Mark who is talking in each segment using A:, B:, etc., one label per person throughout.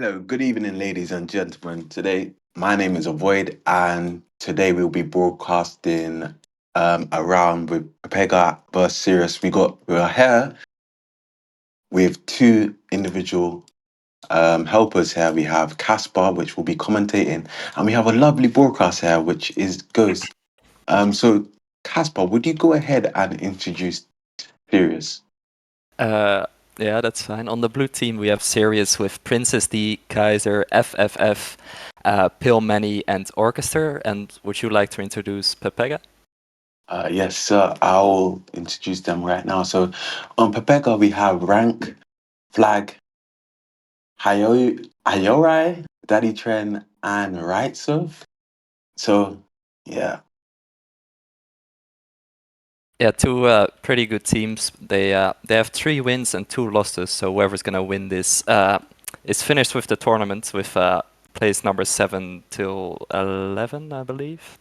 A: Hello, good evening, ladies and gentlemen. Today, my name is Avoid, and today we'll be broadcasting around with PEPEGA versus SIRIUS. We're here with two individual helpers here. We have Caspar, which will be commentating, and we have a lovely broadcast here, which is Ghost. So Caspar, would you go ahead and introduce SIRIUS?
B: Uh, yeah, that's fine. On the blue team, we have Sirius with Princess D, Kaiser, FFF, Pillmany, and Orchestra. And would you like to introduce Pepega?
A: Yes, sir. I'll introduce them right now. So on PEPEGA, we have Rank, Flag, Hayorai, Daddy Tren, and Rightsov. So, yeah.
B: Yeah, two pretty good teams. They have 3 wins and 2 losses. So whoever's gonna win this is finished with the tournament with place number 7 till 11, I believe.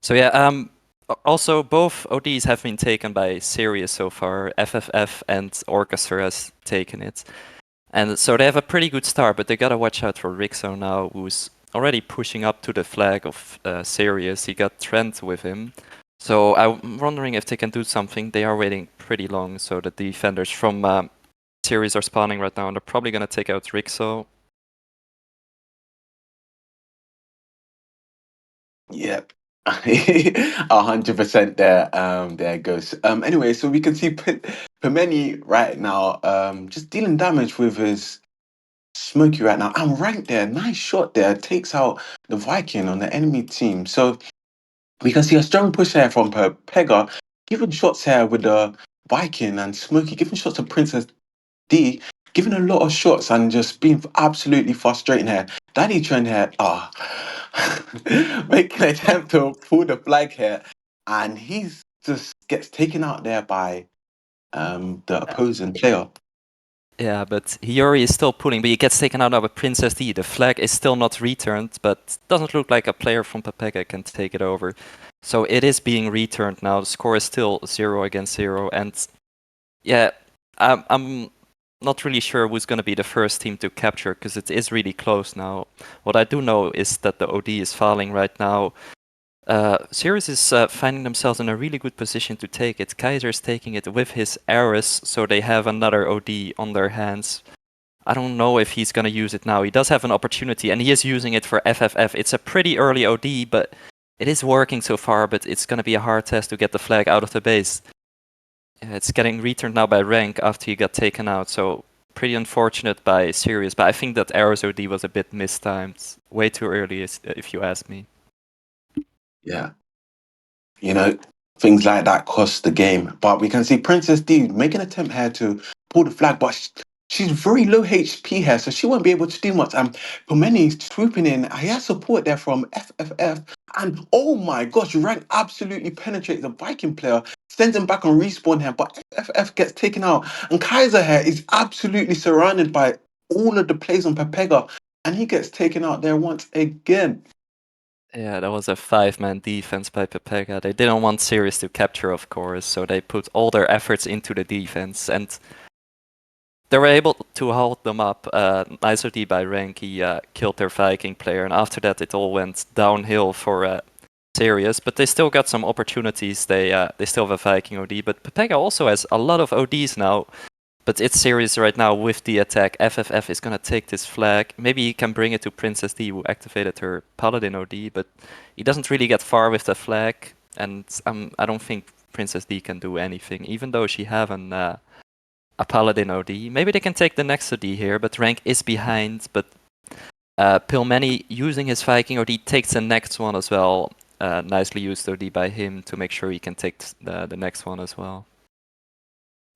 B: So yeah, also both ODs have been taken by Sirius so far. FFF and Orchestra has taken it. And so they have a pretty good start, but they gotta watch out for Rixo now, who's already pushing up to the flag of Sirius. He got Trent with him. So I'm wondering if they can do something. They are waiting pretty long, so the defenders from Sirius are spawning right now, and they're probably gonna take out Rixo.
A: Yep. 100% there goes. Anyway, so we can see Pemeni right now, just dealing damage with his Smoky right now. I'm right there. Nice shot there. Takes out the Viking on the enemy team. So we can see a strong push here from Pega, giving shots here with the Viking and Smokey, giving shots to Princess D, giving a lot of shots and just being absolutely frustrating here. Daddy Trend here, making an attempt to pull the flag here, and he's just gets taken out there by the opposing player.
B: Yeah, but Hiyori is still pulling, but he gets taken out by Princess D. The flag is still not returned, but doesn't look like a player from PEPEGA can take it over. So it is being returned now. The score is still 0-0, and yeah, I'm not really sure who's going to be the first team to capture, because it is really close now. What I do know is that the OD is falling right now. Sirius is finding themselves in a really good position to take it. Kaiser's taking it with his Ares, so they have another OD on their hands. I don't know if he's gonna use it now. He does have an opportunity, and he is using it for FFF. It's a pretty early OD, but it is working so far, but it's gonna be a hard test to get the flag out of the base. It's getting returned now by Rank after he got taken out, so pretty unfortunate by Sirius, but I think that Ares OD was a bit mistimed. Way too early, if you ask me.
A: Yeah. You know, things like that cost the game. But we can see Princess D making an attempt here to pull the flag, but she's very low HP here, so she won't be able to do much. And Pomeni swooping in. He has support there from FFF. And oh my gosh, Rank absolutely penetrates the Viking player, sends him back on respawn here, but FFF gets taken out. And Kaiser here is absolutely surrounded by all of the plays on PEPEGA, and he gets taken out there once again.
B: Yeah, that was a 5-man defense by PEPEGA. They didn't want Sirius to capture, of course, so they put all their efforts into the defense, and they were able to hold them up. Nice OD by Rank, he killed their Viking player, and after that it all went downhill for Sirius, but they still got some opportunities. They still have a Viking OD, but PEPEGA also has a lot of ODs now. But it's serious right now with the attack. FFF is gonna take this flag. Maybe he can bring it to Princess D, who activated her Paladin OD, but he doesn't really get far with the flag, and I don't think Princess D can do anything, even though she have a Paladin OD. Maybe they can take the next OD here, but Rank is behind, but Pillmany, using his Viking OD, takes the next one as well. Nicely used OD by him to make sure he can take the next one as well.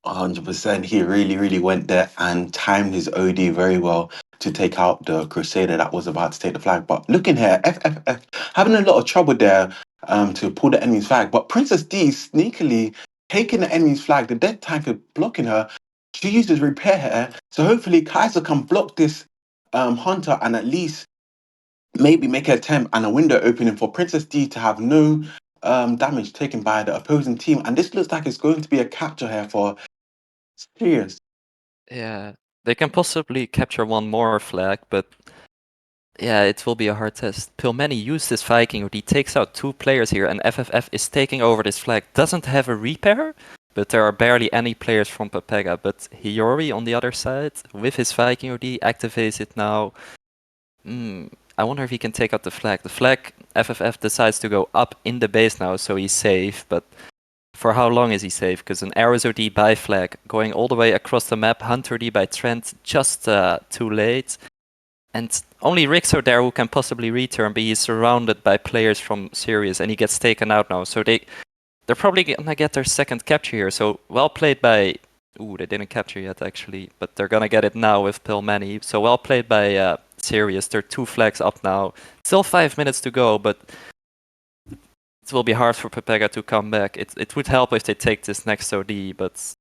A: 100%. He really, really went there and timed his OD very well to take out the Crusader that was about to take the flag. But looking here, FFF having a lot of trouble there to pull the enemy's flag. But Princess D sneakily taking the enemy's flag, the dead tank is blocking her. She uses repair here. So hopefully Kaiser can block this Hunter and at least maybe make an attempt and a window opening for Princess D to have no damage taken by the opposing team. And this looks like it's going to be a capture here for Serious.
B: Yeah. They can possibly capture one more flag, but yeah, it will be a hard test. Pilmeni used his Viking, he takes out 2 players here, and FFF is taking over this flag. Doesn't have a repair, but there are barely any players from PEPEGA. But Hiyori on the other side, with his Viking OD, activates it now. I wonder if he can take out the flag. The flag, FFF decides to go up in the base now, so he's safe, but for how long is he safe? Because an Arrows OD by flag, going all the way across the map, Hunter D by Trent, just too late. And only Rixo there who can possibly return, but he's surrounded by players from SIRIUS, and he gets taken out now. So they're probably gonna get their second capture here. So well played by... Ooh, they didn't capture yet actually, but they're gonna get it now with Pilmeni. So well played by SIRIUS. They're 2 flags up now. Still 5 minutes to go, but it will be hard for PEPEGA to come back. It would help if they take this next OD, but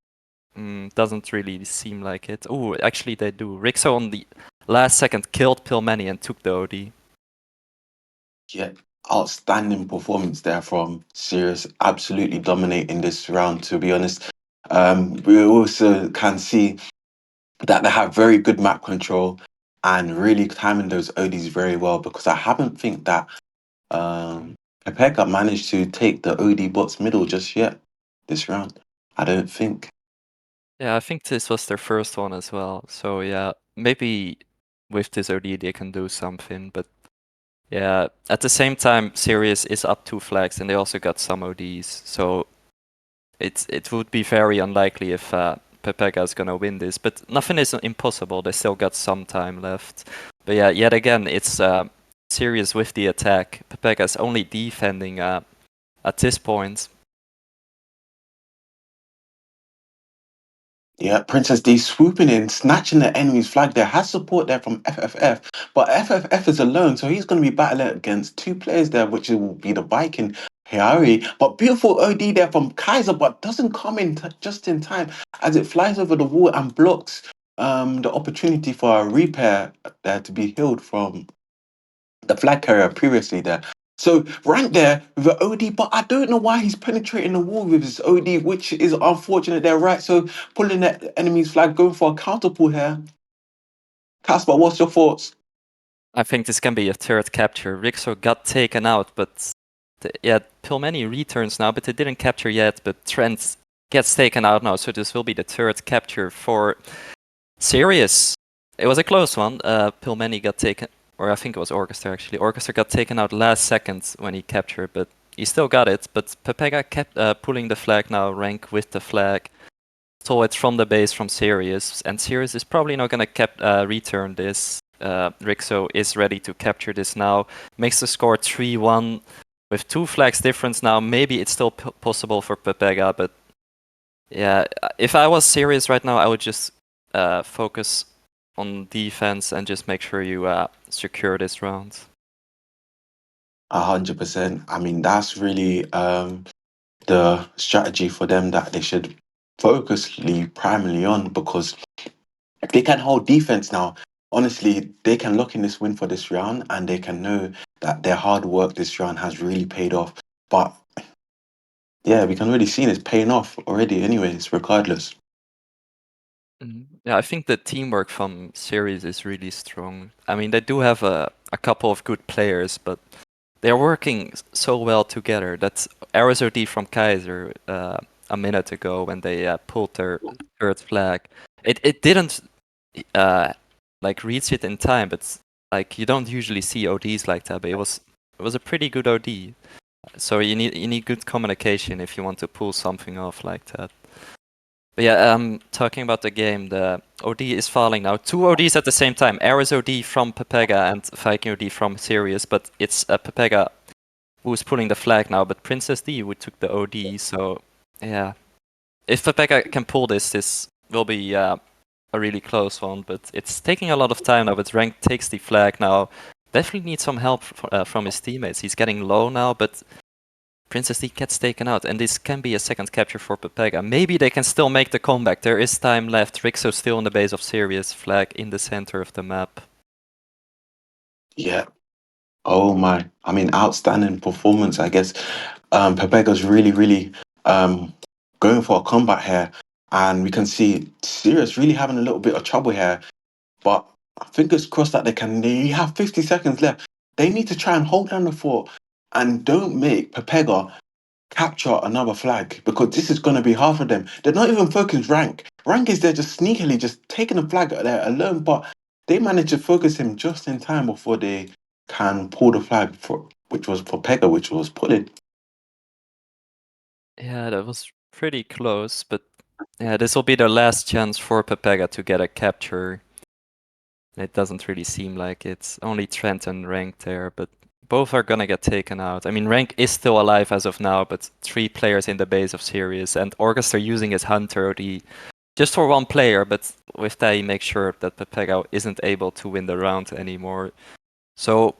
B: doesn't really seem like it. Oh, actually they do. Rixo on the last second killed Pilmeni and took the OD.
A: Yeah, outstanding performance there from Sirius, absolutely dominating this round, to be honest. We also can see that they have very good map control and really timing those ODs very well, because I haven't think that PEPEGA managed to take the OD bots middle just yet this round. I don't think.
B: Yeah, I think this was their first one as well. So yeah, maybe with this OD they can do something, but yeah, at the same time, Sirius is up 2 flags and they also got some ODs, so it would be very unlikely if PEPEGA is gonna win this, but nothing is impossible. They still got some time left. But yeah, yet again, it's Sirius with the attack. PEPEGA is only defending at this point.
A: Yeah, Princess D swooping in, snatching the enemy's flag there. Has support there from FFF, but FFF is alone, so he's going to be battling against 2 players there, which will be the Viking Hiari. But beautiful OD there from Kaiser, but doesn't come in just in time as it flies over the wall and blocks the opportunity for a repair there to be healed from the flag carrier previously there. So rank there with an OD, but I don't know why he's penetrating the wall with his OD, which is unfortunate there, right? So pulling the enemy's flag, going for a counter pull here. Casper, what's your thoughts?
B: I think this can be a third capture. Rixo got taken out, but yeah, Pilmeni returns now, but they didn't capture yet. But Trent gets taken out now, so this will be the third capture for Sirius. It was a close one. Pilmeni got taken, or I think it was Orchestra actually. Orchestra got taken out last second when he captured, but he still got it. But PEPEGA kept pulling the flag now, rank with the flag. So it's from the base from Sirius, and Sirius is probably not going to return this. Rixo is ready to capture this now. Makes the score 3-1 with 2 flags difference now. Maybe it's still possible for PEPEGA, but yeah, if I was Sirius right now, I would just focus on defense and just make sure you secure this round.
A: 100%. I mean, that's really the strategy for them that they should focusly primarily on, because if they can hold defense now, honestly, they can lock in this win for this round and they can know that their hard work this round has really paid off. But yeah, we can already see it's paying off already, anyways, regardless.
B: Yeah, I think the teamwork from Series is really strong. I mean, they do have a couple of good players, but they're working so well together. That's RSOD from Kaiser a minute ago when they pulled their third flag. It didn't like reach it in time, but like you don't usually see ODs like that. But it was a pretty good OD. So you need good communication if you want to pull something off like that. But yeah, talking about the game, the OD is falling now. 2 ODs at the same time. Ares OD from PEPEGA and Viking OD from Sirius, but it's PEPEGA who's pulling the flag now, but Princess D who took the OD, so yeah. If PEPEGA can pull this, this will be a really close one, but it's taking a lot of time now, but Rank takes the flag now. Definitely needs some help from his teammates. He's getting low now, but Princess D gets taken out, and this can be a second capture for PEPEGA. Maybe they can still make the comeback. There is time left. Rixo still in the base of Sirius, flag in the center of the map.
A: Yeah. Oh my. I mean, outstanding performance, I guess. PEPEGA's really, really going for a comeback here. and we can see Sirius really having a little bit of trouble here. But fingers crossed that they have 50 seconds left. They need to try and hold down the fort and don't make PEPEGA capture another flag because this is going to be half of them. They're not even focused rank. Rank is there just sneakily just taking a flag there alone, but they managed to focus him just in time before they can pull the flag for which was for Pega, which was pulling.
B: Yeah, that was pretty close, but yeah, this will be the last chance for PEPEGA to get a capture. It doesn't really seem like it's only Trent and Rank there, but both are gonna get taken out. I mean, Rank is still alive as of now, but 3 players in the base of Sirius, and Orchestra using his Hunter OD just for 1 player, but with that he makes sure that PEPEGA isn't able to win the round anymore. So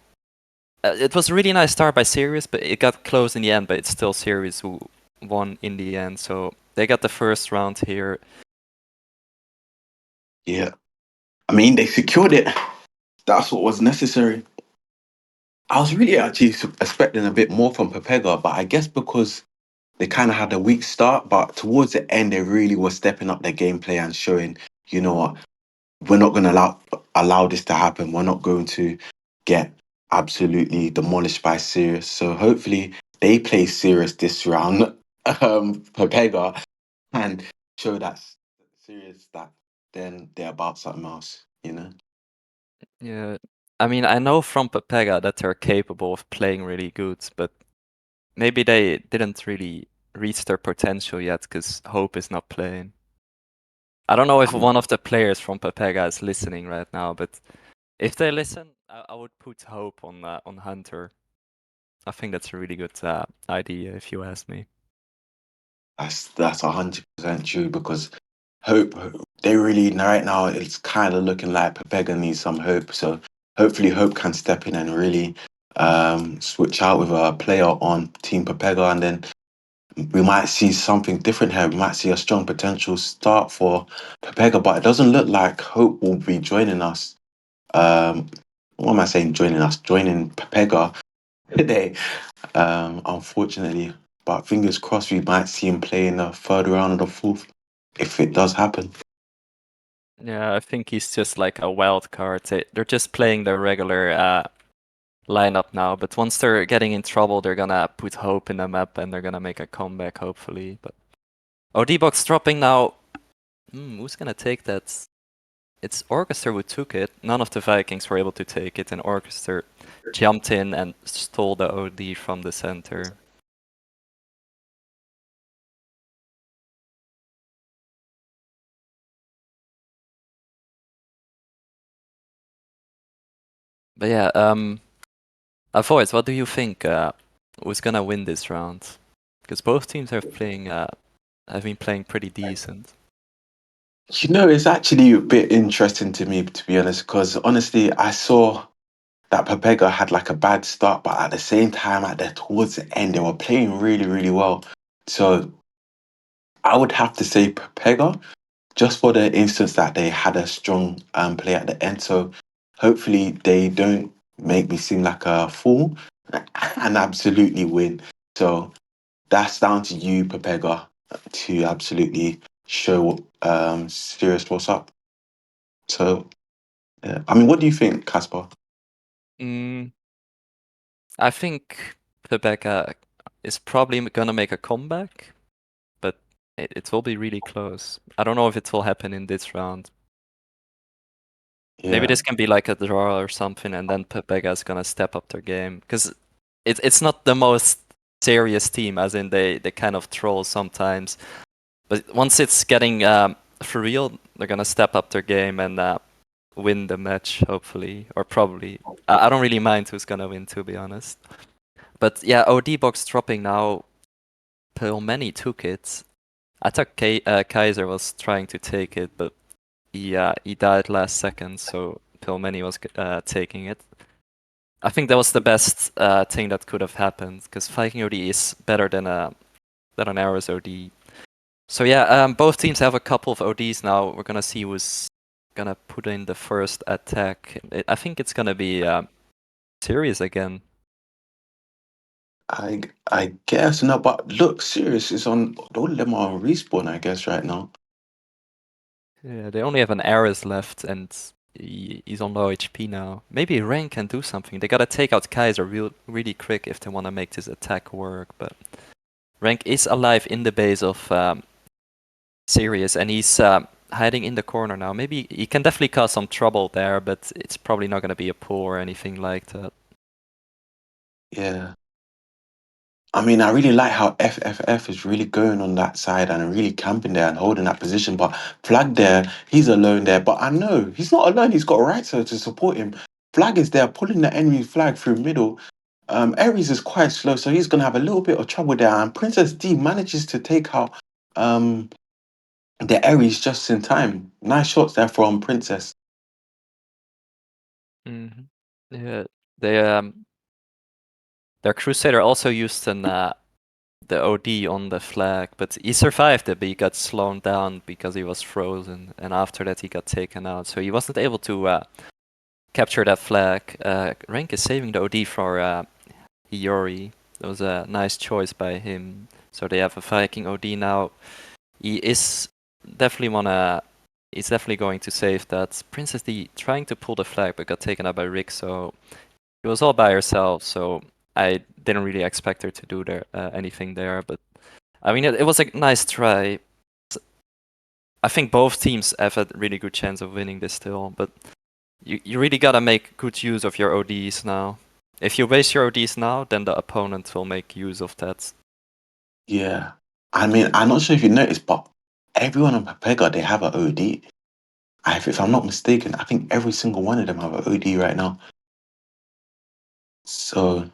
B: it was a really nice start by Sirius, but it got close in the end, but it's still Sirius who won in the end. So they got the first round here.
A: Yeah. I mean, they secured it. That's what was necessary. I was really actually expecting a bit more from PEPEGA, but I guess because they kind of had a weak start, but towards the end, they really were stepping up their gameplay and showing, you know what, we're not going to allow this to happen. We're not going to get absolutely demolished by Sirius. So hopefully they play Sirius this round, PEPEGA, and show that Sirius that then they're about something else, you know?
B: Yeah, I mean, I know from PEPEGA that they're capable of playing really good, but maybe they didn't really reach their potential yet because Hope is not playing. I don't know if
A: Um,
B: one of the players from PEPEGA is listening right now, but if they listen, I would put Hope on Hunter. I think that's a really good idea, if you ask me.
A: that's 100% true because hope they really right now it's kind of looking like PEPEGA needs some hope. So hopefully Hope can step in and really switch out with a player on Team PEPEGA, and then we might see something different here. We might see a strong potential start for PEPEGA, but it doesn't look like Hope will be joining us. What am I saying? Joining us, joining PEPEGA today. Unfortunately, but fingers crossed we might see him play in the third round or the fourth if it does happen.
B: Yeah, I think he's just like a wild card. They're just playing their regular lineup now, but once they're getting in trouble, they're gonna put Hope in the map and they're gonna make a comeback, hopefully. But OD-Box dropping now. Who's gonna take that? It's Orchestra who took it. None of the Vikings were able to take it, and Orchestra jumped in and stole the OD from the center. But yeah, Avoids, what do you think? Who's gonna win this round? Because both teams have been playing pretty decent.
A: You know, it's actually a bit interesting to me, to be honest, because honestly, I saw that PEPEGA had like a bad start, but at the same time, towards the end, they were playing really, really well. So I would have to say PEPEGA, just for the instance that they had a strong play at the end. So hopefully they don't make me seem like a fool and absolutely win. So that's down to you, PEPEGA, to absolutely show Sirius what's up. So, yeah. I mean, what do you think, Casper?
B: Mm, I think PEPEGA is probably gonna make a comeback, but it will be really close. I don't know if it will happen in this round. Maybe
A: Yeah,
B: this can be like a draw or something, and then PEPEGA is gonna step up their game because it's not the most serious team, as in they kind of troll sometimes. But once it's getting for real, they're gonna step up their game and win the match, hopefully, or probably. I don't really mind who's gonna win, to be honest. But yeah, OD box dropping now. Pilmeni took it. I thought Kaiser was trying to take it, but he died last second, so Pilmeni was taking it. I think that was the best thing that could have happened, because Viking OD is better than an Arrows OD. So yeah, both teams have a couple of ODs now. We're gonna see who's gonna put in the first attack. I think it's gonna be Sirius again.
A: I guess no, but look, Sirius is on. All of them are on respawn, I guess, right now.
B: Yeah, they only have an Ares left, and he's on low HP now. Maybe Rain can do something. They gotta take out Kaiser really quick if they wanna make this attack work. But Rank is alive in the base of Sirius, and he's hiding in the corner now. Maybe he can definitely cause some trouble there, but it's probably not gonna be a pull or anything like that.
A: Yeah. I mean, I really like how FFF is really going on that side and really camping there and holding that position. But Flag there, he's alone there. But I know he's not alone. He's got Reitzer to support him. Flag is there pulling the enemy flag through middle. Ares is quite slow, so he's gonna have a little bit of trouble there. And Princess D manages to take out um the Ares just in time. Nice shots there from Princess.
B: Hmm. Yeah, they their Crusader also used the OD on the flag, but he survived it, but he got slowed down because he was frozen, and after that he got taken out, so he wasn't able to capture that flag. Rank is saving the OD for Hiyori. That was a nice choice by him. So they have a Viking OD now. He is definitely wanna. He's definitely going to save that. Princess D trying to pull the flag, but got taken out by Rick. So it was all by herself. So I didn't really expect her to do anything there. But I mean, it was a nice try. I think both teams have a really good chance of winning this still. But you really gotta make good use of your ODs now. If you waste your ODs now, then the opponent will make use of that.
A: Yeah. I mean, I'm not sure if you noticed, but everyone on PEPEGA, they have an OD. If I'm not mistaken, I think every single one of them have an OD right now. So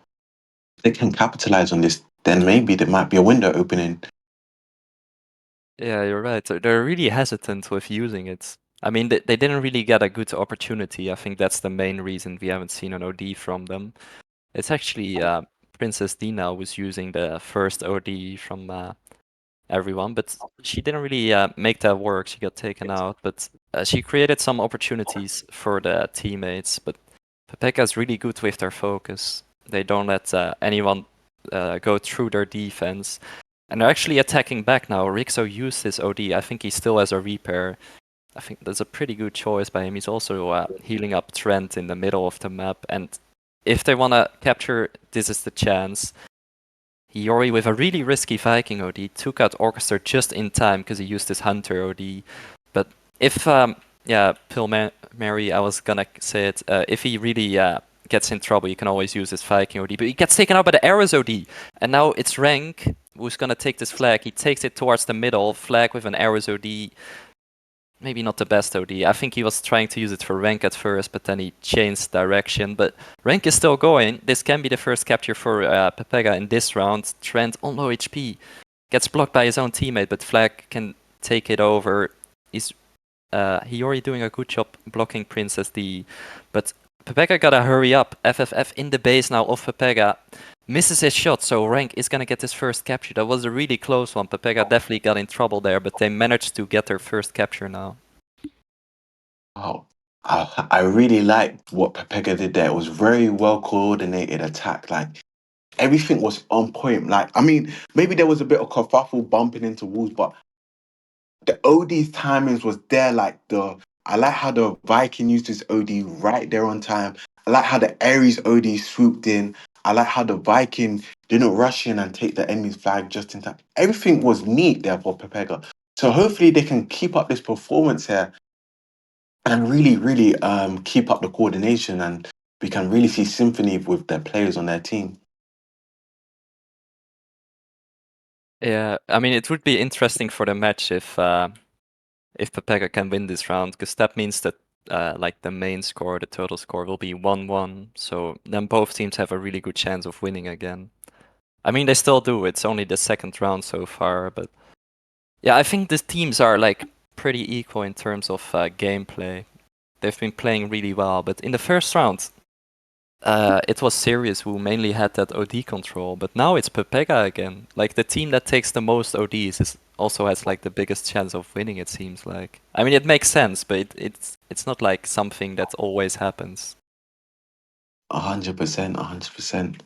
A: if they can capitalize on this, then maybe there might be a window opening.
B: Yeah, you're right. They're really hesitant with using it. I mean, they didn't really get a good opportunity. I think that's the main reason we haven't seen an OD from them. It's actually Princess Dina was using the first OD from everyone, but she didn't really make that work. She got taken out, but she created some opportunities for the teammates. But PEPEGA is really good with their focus. They don't let anyone go through their defense. And they're actually attacking back now. Rixo used his OD. I think he still has a repair. I think that's a pretty good choice by him. He's also healing up Trent in the middle of the map. And if they want to capture, this is the chance. Hiyori with a really risky Viking OD took out Orchestra just in time because he used his Hunter OD. But if, yeah, Mary, I was gonna say it, if he really gets in trouble, you can always use his Viking OD. But he gets taken out by the Ares OD. And now it's Rank who's gonna take this flag. He takes it towards the middle, flag with an Ares OD. Maybe not the best OD. I think he was trying to use it for Rank at first, but then he changed direction. But Rank is still going. This can be the first capture for PEPEGA in this round. Trent on low HP. Gets blocked by his own teammate, but Flag can take it over. He's Hiyori doing a good job blocking Princess D. But PEPEGA gotta hurry up. FFF in the base now of PEPEGA. Misses his shot, so Rank is gonna get his first capture. That was a really close one. PEPEGA definitely got in trouble there, but they managed to get their first capture now.
A: Oh, I really liked what PEPEGA did there. It was very well coordinated attack. Like everything was on point. Like, I mean, maybe there was a bit of kerfuffle bumping into walls, but the OD's timings was there. I like how the Viking used his OD right there on time. I like how the Ares OD swooped in. I like how the Viking didn't rush in and take the enemy's flag just in time. Everything was neat there for PEPEGA. So hopefully they can keep up this performance here and really, really keep up the coordination, and we can really see symphony with their players on their team.
B: Yeah, I mean, it would be interesting for the match if PEPEGA can win this round, because that means that like the main score, the total score will be 1-1. So then both teams have a really good chance of winning again. I mean, they still do. It's only the second round so far, but yeah, I think the teams are like pretty equal in terms of gameplay. They've been playing really well, but in the first round, it was SIRIUS who mainly had that OD control, but now it's PEPEGA again. Like the team that takes the most ODs also has like the biggest chance of winning. It seems like. I mean, it makes sense, but it's not like something that always happens.
A: 100%, 100%.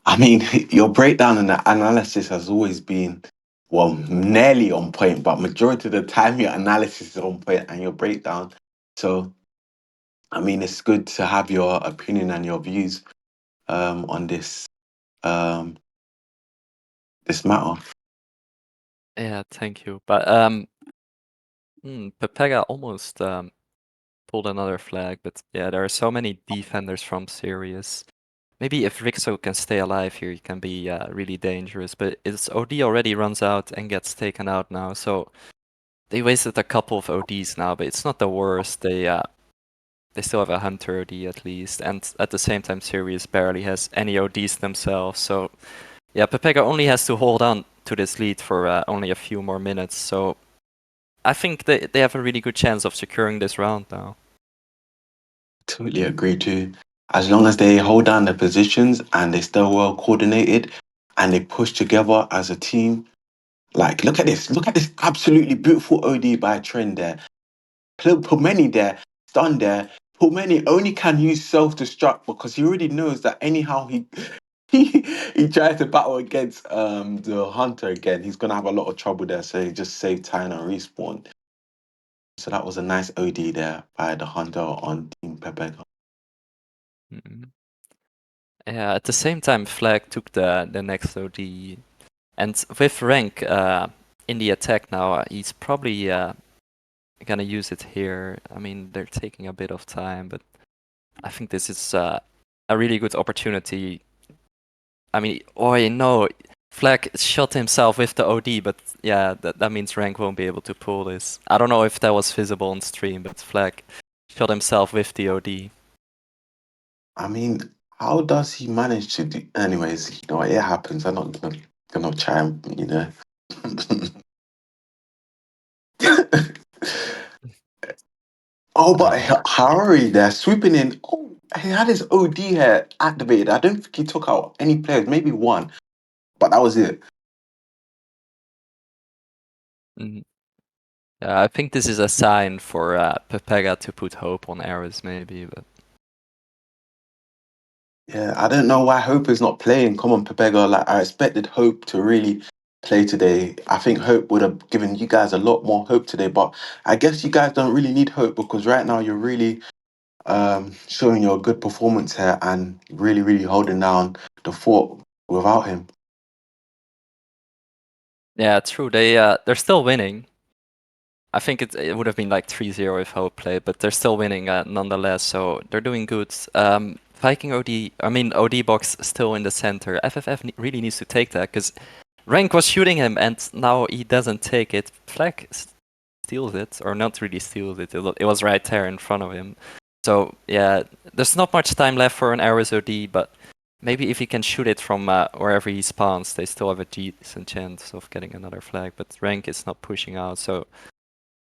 A: I mean, your breakdown and the analysis has always been well, nearly on point, but majority of the time your analysis is on point and your breakdown. So, I mean, it's good to have your opinion and your views on um, this matter.
B: Yeah, thank you. But PEPEGA almost pulled another flag, but yeah, there are so many defenders from Sirius. Maybe if Rixo can stay alive here, he can be really dangerous. But his OD already runs out and gets taken out now, so they wasted a couple of ODs now, but it's not the worst. They still have a Hunter OD at least, and at the same time, Sirius barely has any ODs themselves. So yeah, PEPEGA only has to hold on to this lead for only a few more minutes. So I think they have a really good chance of securing this round now.
A: Totally agree too. As long as they hold down their positions and they stay well coordinated and they push together as a team. Like, look at this. Look at this absolutely beautiful OD by Trend there. Put many there, stun there. Put many only can use self-destruct because he already knows that anyhow he tries to battle against the hunter again, he's gonna have a lot of trouble there. So he just saved time and respawn. So that was a nice OD there by the hunter on Team Pepega.
B: Mm. Yeah, at the same time, Flag took the next OD, and with rank in the attack now, he's probably gonna use it here. I mean, they're taking a bit of time, but I think this is a really good opportunity. I mean, oh no, Flag shot himself with the OD, but yeah, that means rank won't be able to pull this. I don't know if that was visible on stream, but Flag shot himself with the OD.
A: I mean, how does he manage to do? Anyways, you know, it happens. I'm not gonna try and Oh, but
B: Yeah.
A: Harari there swooping in. Oh, he had his OD here activated. I don't think he took out any players, maybe one, but that was it.
B: Mhm. Yeah, I think this is a sign for PEPEGA to put hope on Ares, maybe. But
A: Yeah, I don't know why Hope is not playing. Come on, Pepega. Like I expected Hope to really play today. I think Hope would have given you guys a lot more hope today, but I guess you guys don't really need hope because right now you're really showing your good performance here and really, really holding down the fort without him.
B: yeah, true. They're still winning. I think it would have been like 3-0 if Hope played, but they're still winning nonetheless. So they're doing good. Viking OD, I mean OD box still in the center. FFF really needs to take that because Rank was shooting him and now he doesn't take it. Flag steals it, or not really steals it. It was right there in front of him. So yeah, there's not much time left for an Ares OD, but maybe if he can shoot it from wherever he spawns, they still have a decent chance of getting another flag. But Rank is not pushing out, so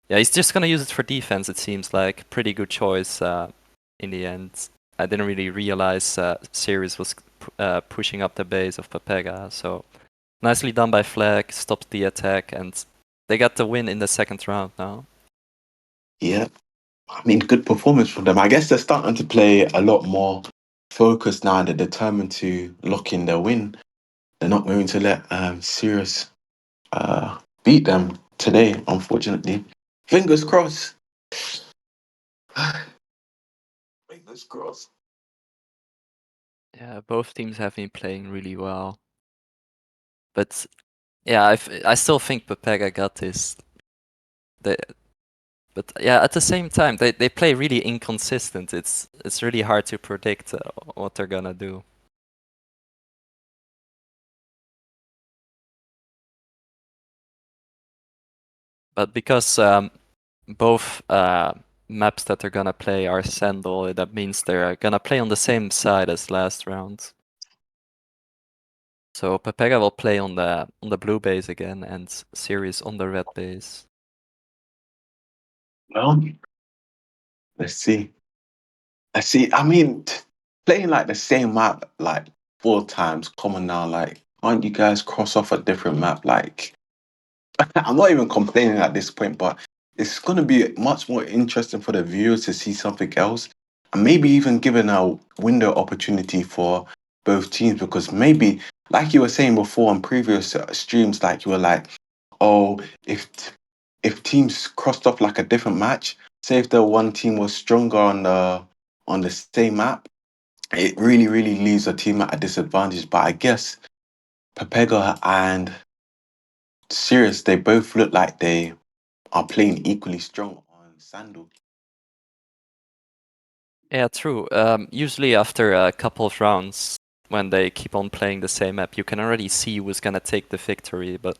B: yeah, he's just gonna use it for defense. It seems like pretty good choice in the end. I didn't really realize Sirius was pushing up the base of PEPEGA, so nicely done by Flag, stopped the attack, and they got the win in the second round now.
A: Yeah, I mean, good performance from them. I guess they're starting to play a lot more focused now. They're determined to lock in their win. They're not going to let Sirius beat them today, unfortunately. Fingers crossed. Fingers crossed.
B: Yeah, both teams have been playing really well. But yeah, I still think PEPEGA got this. They, but yeah, at the same time, they play really inconsistent. It's really hard to predict what they're gonna do. But because both maps that they're gonna play are Sandal, that means they're gonna play on the same side as last round. So PEPEGA will play on the blue base again, and Sirius on the red base.
A: Well, let's see. Let's see. I mean, playing like the same map like 4 times, common now. Like, can't you guys cross off a different map? Like, I'm not even complaining at this point, but it's going to be much more interesting for the viewers to see something else, and maybe even giving a window opportunity for both teams because maybe, like you were saying before on previous streams, like you were like, oh, if teams crossed off like a different match, say if the one team was stronger on the same map, it really leaves a team at a disadvantage. But I guess PEPEGA and Sirius, they both look like they are playing equally strong on Sandal.
B: Yeah, true. Usually after a couple of rounds, when they keep on playing the same map, you can already see who's gonna take the victory. But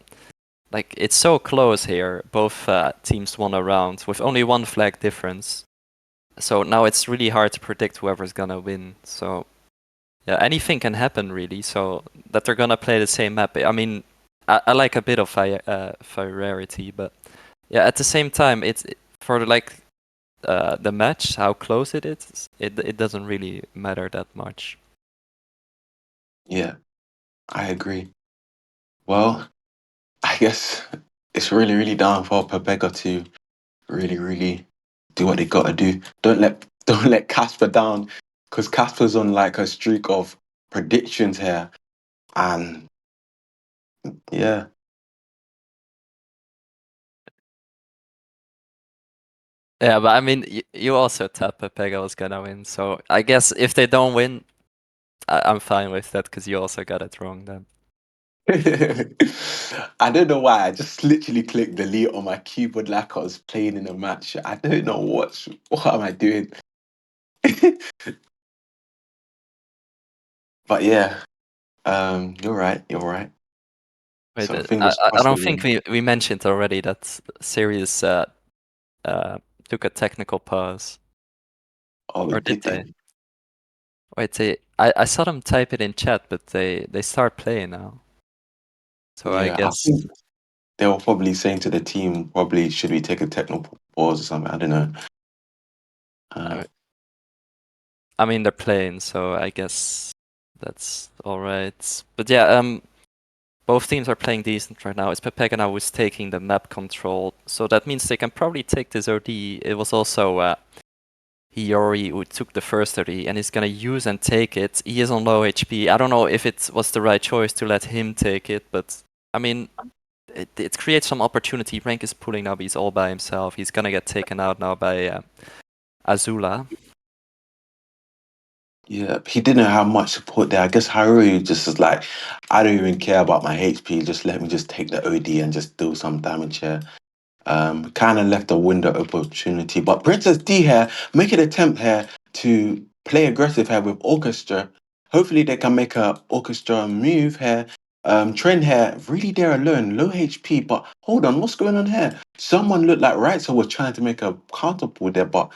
B: like, it's so close here. Both teams won a round with only one flag difference. So now it's really hard to predict whoever's gonna win. So yeah, anything can happen really. So that they're gonna play the same map. I mean, I like a bit of variety, but yeah, at the same time, for like the match, how close it is, it doesn't really matter that much.
A: Yeah, I agree. Well, I guess it's really down for PEPEGA to really do what they gotta do. Don't let Casper down, because Casper's on like a streak of predictions here, and yeah,
B: Yeah, but I mean, you also thought PEPEGA was gonna win, so I guess if they don't win, I'm fine with that because you also got it wrong then.
A: I don't know why. I just literally clicked delete on my keyboard like I was playing in a match. I don't know what am I doing. But yeah, you're right. You're right.
B: Wait,
A: So
B: I,
A: fingers
B: I
A: crossed they
B: don't think
A: win.
B: we mentioned already that Sirius uh, took a technical pause,
A: Oh,
B: or did
A: did
B: they?
A: they?
B: Wait, I saw them type it in chat, but they start playing now. So I
A: Yeah, I
B: guess
A: think they were probably saying to the team, probably should we take a technical pause or something? I don't know. Uh,
B: I, I mean they're playing, so I guess that's all right. But yeah, both teams are playing decent right now. It's PEPEGA now who's taking the map control, so that means they can probably take this OD. It was also Hiyori who took the first OD and is gonna use and take it. He is on low HP. I don't know if it was the right choice to let him take it, but I mean, it creates some opportunity. Rank is pulling now, but he's all by himself. He's gonna get taken out now by Azula.
A: yeah, he didn't have much support there. I guess Haru just was like, I don't even care about my HP. Just let me just take the OD and just do some damage here. Kind of left a window opportunity. But Princess D here make an attempt here to play aggressive here with Orchestra. Hopefully they can make a Orchestra move here. Trend here really there alone, low HP. But hold on, what's going on here? Someone looked like Reitzer was trying to make a counter pull there, but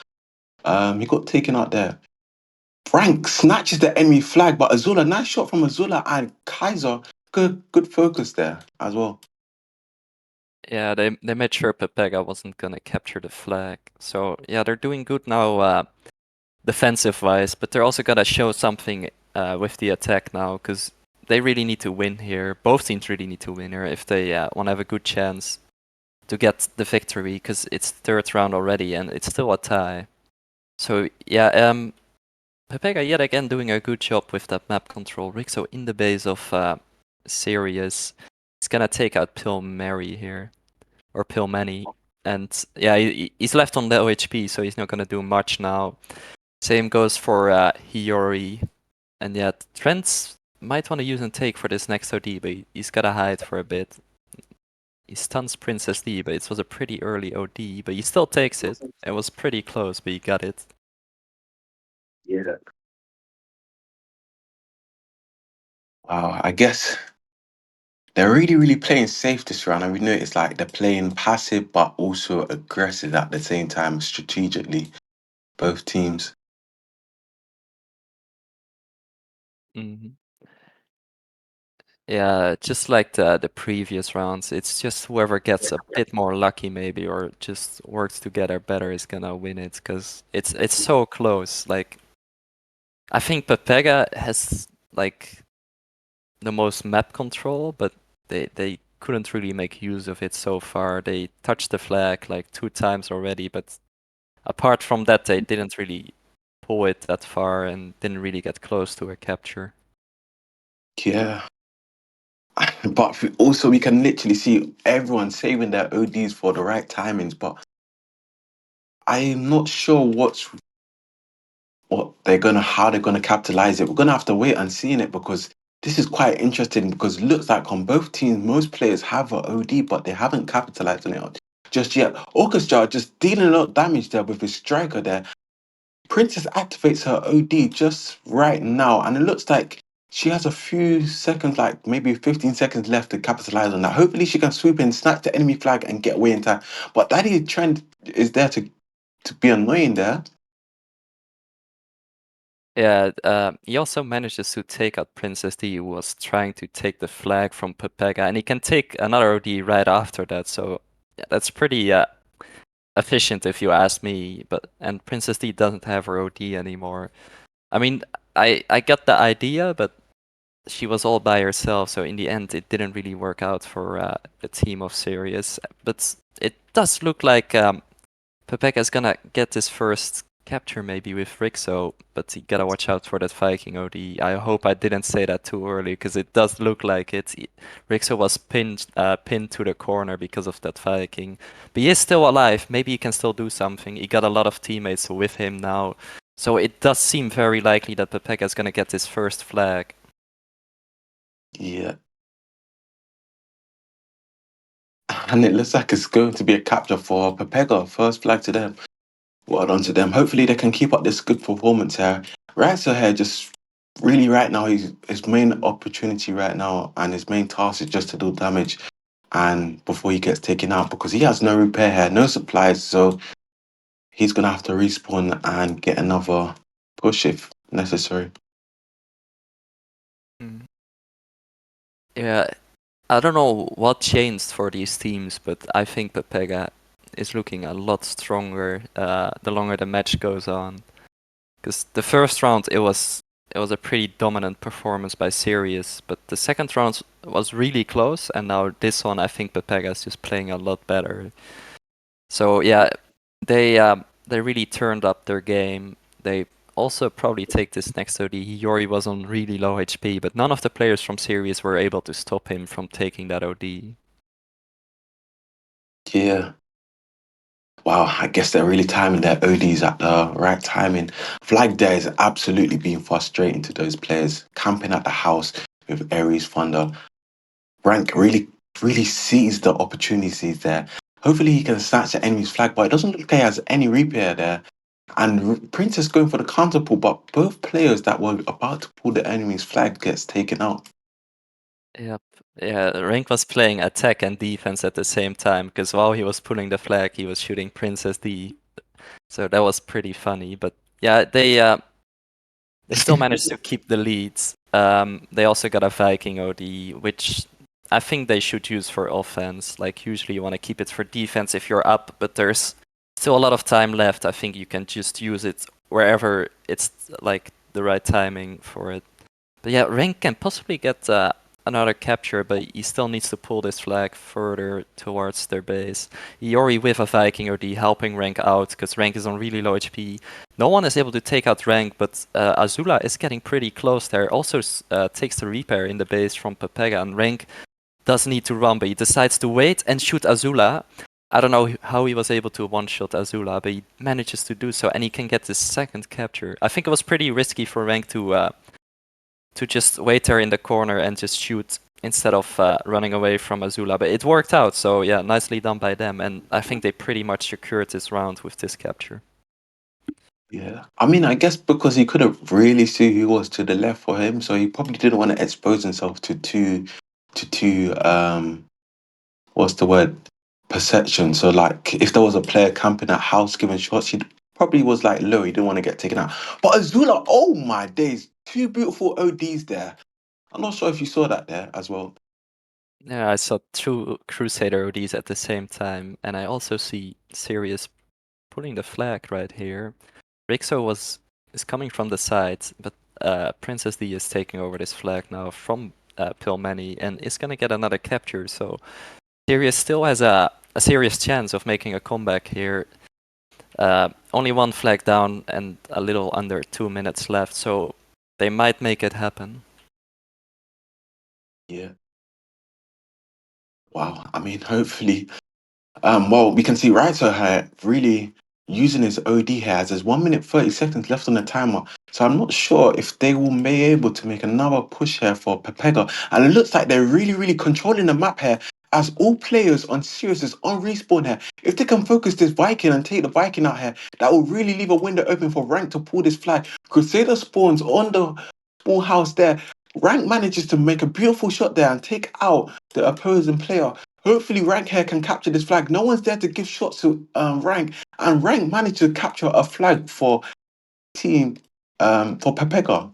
A: he got taken out there. Frank snatches the enemy flag, but Azula, nice shot from Azula and Kaiser. Good focus there as well.
B: Yeah, they made sure PEPEGA wasn't gonna capture the flag. So yeah, they're doing good now defensive wise, but they're also gonna show something with the attack now because they really need to win here. Both teams really need to win here if they want to have a good chance to get the victory because it's third round already and it's still a tie. So yeah, PEPEGA yet again doing a good job with that map control. Rixo in the base of Sirius. He's gonna take out Pill Mary here. Or Pillmany. And yeah, he's left on low HP, so he's not gonna do much now. Same goes for Hiyori. And yeah, Trent might want to use and take for this next OD, but he's gotta hide for a bit. He stuns Princess D, but it was a pretty early OD, but he still takes it. It was pretty close, but he got it.
A: Yeah. Wow, I guess they're really playing safe this round. And we noticed like they're playing passive but also aggressive at the same time, strategically, both teams.
B: Hmm. Yeah, just like the previous rounds, it's just whoever gets a bit more lucky maybe or just works together better is gonna win it because it's so close. Like I think PEPEGA has like the most map control, but they couldn't really make use of it so far. They touched the flag like 2 times already, but apart from that, they didn't really pull it that far and didn't really get close to a capture.
A: Yeah. But also we can literally see everyone saving their ODs for the right timings. But I'm not sure how they're gonna capitalize it. We're gonna have to wait and see in it because this is quite interesting because it looks like on both teams most players have an OD but they haven't capitalized on it just yet. Orchestra just dealing a lot of damage there with his striker there. Princess activates her OD just right now, and it looks like she has a few seconds, like maybe 15 seconds left to capitalize on that. Hopefully, she can swoop in, snatch the enemy flag, and get away in time. But Daddy Trend is there to be annoying there.
B: Yeah, he also manages to take out Princess D, who was trying to take the flag from PEPEGA, and he can take another OD right after that. So yeah, that's pretty efficient if you ask me. And Princess D doesn't have her OD anymore. I mean, I got the idea, but she was all by herself, so in the end it didn't really work out for the team of Sirius. But it does look like PEPEGA is gonna get this first capture maybe with Rixo, but you gotta watch out for that Viking OD. I hope I didn't say that too early, because it does look like it. Rixo was pinned to the corner because of that Viking. But he is still alive, maybe he can still do something. He got a lot of teammates with him now. So it does seem very likely that PEPEGA is gonna get this first flag.
A: Yeah. And it looks like it's going to be a capture for PEPEGA. First flag to them. Well done to them. Hopefully they can keep up this good performance here. Ratso here just really right now his main opportunity right now and his main task is just to do damage and before he gets taken out because he has no repair here, no supplies, so he's gonna have to respawn and get another push if necessary.
B: Mm. Yeah, I don't know what changed for these teams, but I think PEPEGA is looking a lot stronger the longer the match goes on. Because the first round it was a pretty dominant performance by Sirius, but the second round was really close, and now this one I think PEPEGA is just playing a lot better. So yeah, they really turned up their game. They also probably take this next OD. Yori was on really low HP, but none of the players from Sirius were able to stop him from taking that OD.
A: Yeah. Wow, I guess they're really timing their ODs at the right timing. Flag there is absolutely being frustrating to those players camping at the house with Ares Thunder. Rank really sees the opportunities there. Hopefully he can snatch the enemy's flag, but it doesn't look like he has any repair there. And Princess going for the counter pull, but both players that were about to pull the enemy's flag gets taken out.
B: Yep. Yeah, Rank was playing attack and defense at the same time, because while he was pulling the flag, he was shooting Princess D. So that was pretty funny. But yeah, they still managed to keep the leads. They also got a Viking OD, which I think they should use for offense. Like usually you want to keep it for defense if you're up, but there's still a lot of time left. I think you can just use it wherever it's like the right timing for it. But yeah, Rank can possibly get another capture, but he still needs to pull this flag further towards their base. Yori with a Viking OD helping Rank out, because Rank is on really low HP. No one is able to take out Rank, but Azula is getting pretty close there. Also takes the repair in the base from PEPEGA, and Rank does need to run, but he decides to wait and shoot Azula. I don't know how he was able to one-shot Azula, but he manages to do so, and he can get the second capture. I think it was pretty risky for Rank to just wait there in the corner and just shoot instead of running away from Azula. But it worked out, so yeah, nicely done by them. And I think they pretty much secured this round with this capture.
A: Yeah. I mean, I guess because he couldn't really see who was to the left for him, so he probably didn't want to expose himself to what's the word? Perception. So like if there was a player camping at house giving shots, he probably was like low, he didn't want to get taken out. But Azula, oh my days, two beautiful ODs there. I'm not sure if you saw that there as well.
B: Yeah, I saw two Crusader ODs at the same time, and I also see Sirius pulling the flag right here. Rixo is coming from the side, but Princess D is taking over this flag now from Pilmeni and is gonna get another capture. So Sirius still has a serious chance of making a comeback here. Only one flag down and a little under 2 minutes left, so they might make it happen.
A: Yeah. Wow. I mean, hopefully. Well, we can see Raito here really using his OD here as there's 1 minute 30 seconds left on the timer. So I'm not sure if they will be able to make another push here for PEPEGA. And it looks like they're really, really controlling the map here as all players on Sirius is on respawn here. If they can focus this Viking and take the Viking out here, that will really leave a window open for Rank to pull this flag. Crusader spawns on the small house there. Rank manages to make a beautiful shot there and take out the opposing player. Hopefully, Rank here can capture this flag. No one's there to give shots to Rank, and Rank managed to capture a flag for team for PEPEGA.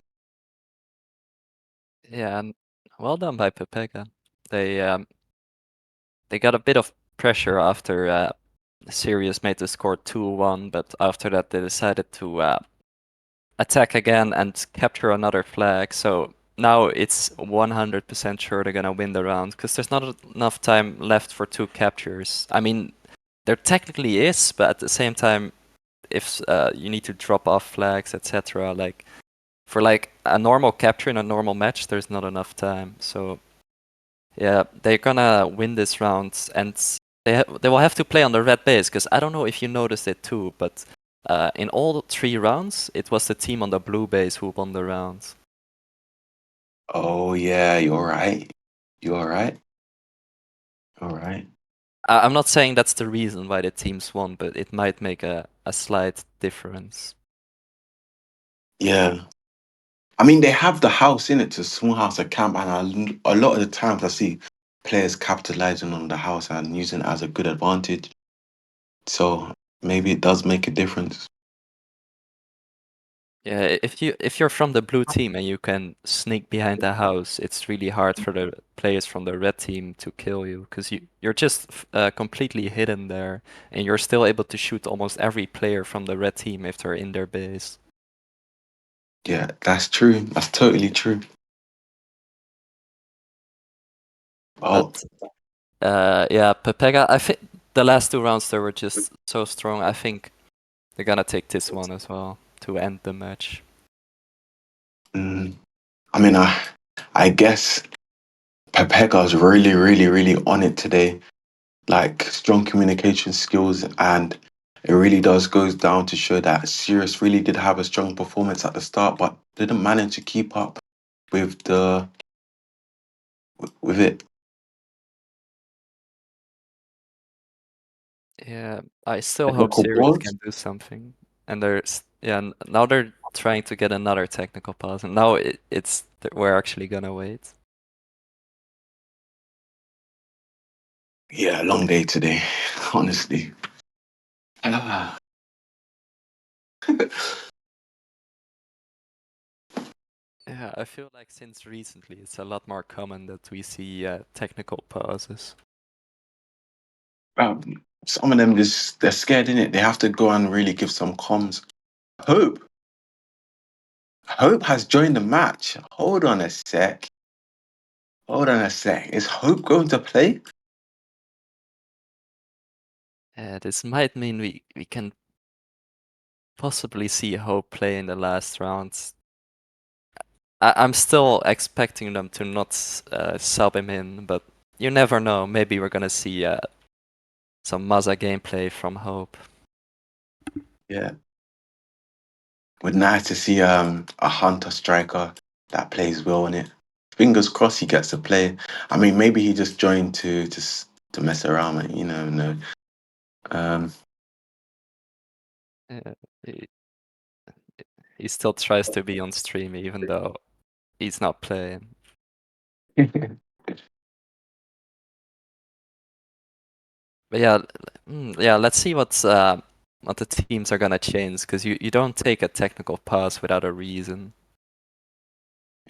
B: Yeah, and well done by PEPEGA. They got a bit of pressure after Sirius made the score 2-1, but after that they decided to attack again and capture another flag. So now it's 100% sure they're gonna win the round because there's not enough time left for 2 captures. I mean, there technically is, but at the same time, if you need to drop off flags, etc., like for like a normal capture in a normal match, there's not enough time. So yeah, they're gonna win this round, and they will have to play on the red base because I don't know if you noticed it too, but in all 3 rounds, it was the team on the blue base who won the round.
A: Oh yeah, you're right. You're right. All right.
B: I'm not saying that's the reason why the teams won, but it might make a slight difference.
A: Yeah. I mean, they have the house in it to small house a camp, and a lot of the times I see players capitalizing on the house and using it as a good advantage. So maybe it does make a difference.
B: Yeah, if you're from the blue team and you can sneak behind the house, it's really hard for the players from the red team to kill you because you're just completely hidden there, and you're still able to shoot almost every player from the red team if they're in their base.
A: Yeah, that's true. That's totally true. Oh,
B: But yeah, PEPEGA, I think the last 2 rounds they were just so strong. I think they're gonna take this one as well to end the match.
A: mm, I mean, I guess Pepega's really, really, really on it today. Like strong communication skills, and it really does goes down to show that Sirius really did have a strong performance at the start, but didn't manage to keep up with the with it.
B: Yeah, I still hope
A: Technical
B: Sirius
A: pause.
B: can do something. And now they're trying to get another technical pause, and now we're actually gonna wait.
A: Yeah, long day today, honestly. Ah.
B: Yeah, I feel like since recently it's a lot more common that we see technical pauses.
A: Some of them just they're scared in it. They have to go and really give some comms. Hope. Hope has joined the match. Hold on a sec. Hold on a sec. Is Hope going to play?
B: This might mean we can possibly see Hope play in the last rounds. I'm still expecting them to not sub him in, but you never know. Maybe we're gonna see some Maza gameplay from Hope.
A: Yeah. Would nice to see a hunter striker that plays well in it. Fingers crossed he gets to play. I mean, maybe he just joined to mess around, man. You never know. Um,
B: Uh, he, he still tries to be on stream even though he's not playing. But yeah, yeah. Let's see what the teams are gonna change because you don't take a technical pass without a reason.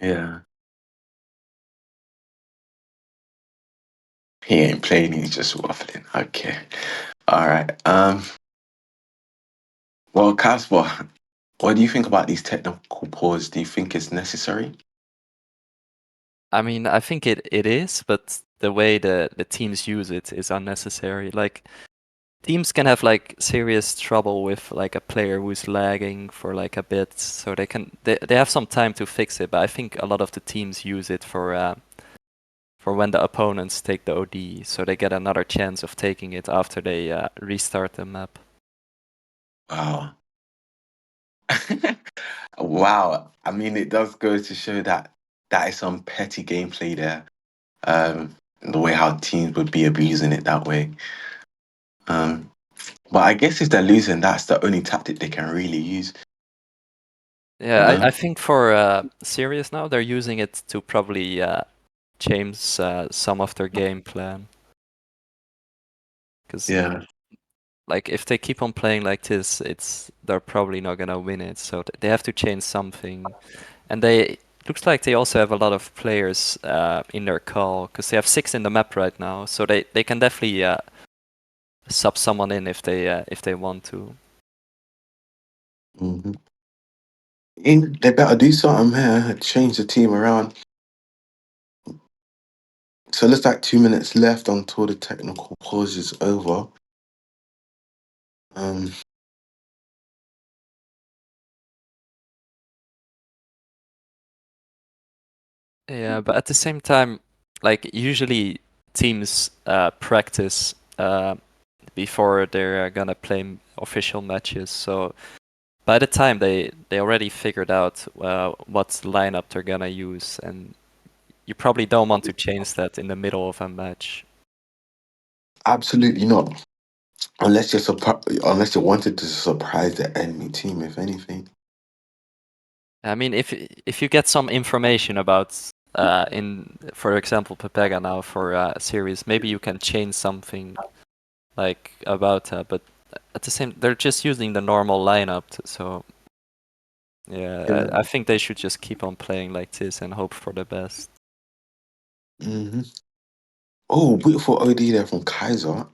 A: yeah, he ain't playing. He's just waffling. Okay, all right. Well, Casper, what do you think about these technical pause? Do you think it's necessary?
B: I mean, I think it is, but the way the teams use it is unnecessary. Like teams can have like serious trouble with like a player who's lagging for like a bit, so they have some time to fix it. But I think a lot of the teams use it for for when the opponents take the OD, so they get another chance of taking it after they restart the map.
A: Wow. Wow. I mean, it does go to show that that is some petty gameplay there. The way how teams would be abusing it that way. Um, but I guess if they're losing, that's the only tactic they can really use. You
B: Yeah, I
A: know?
B: think for Sirius now, they're using it to probably change some of their game plan. Because
A: Yeah.
B: like if they keep on playing like this, they're probably not gonna win it. So they have to change something, and they looks like they also have a lot of players in their call because they have 6 in the map right now. So they can definitely sub someone in if they want to.
A: Hmm. They better do something here. Change the team around. So it looks like 2 minutes left until the technical pause is over. Um,
B: Yeah, but at the same time, like usually teams practice before they're gonna play official matches. So by the time they already figured out what lineup they're gonna use, and you probably don't want to change that in the middle of a match.
A: Absolutely not. Unless you wanted to surprise the enemy team, if anything.
B: I mean, if you get some information about in, for example, PEPEGA now for series, maybe you can change something like about that. But at the same, they're just using the normal lineup, so yeah,
A: Yeah.
B: I think they should just keep on playing like this and hope for the best.
A: Hmm. Oh, beautiful OD there from Kaiser.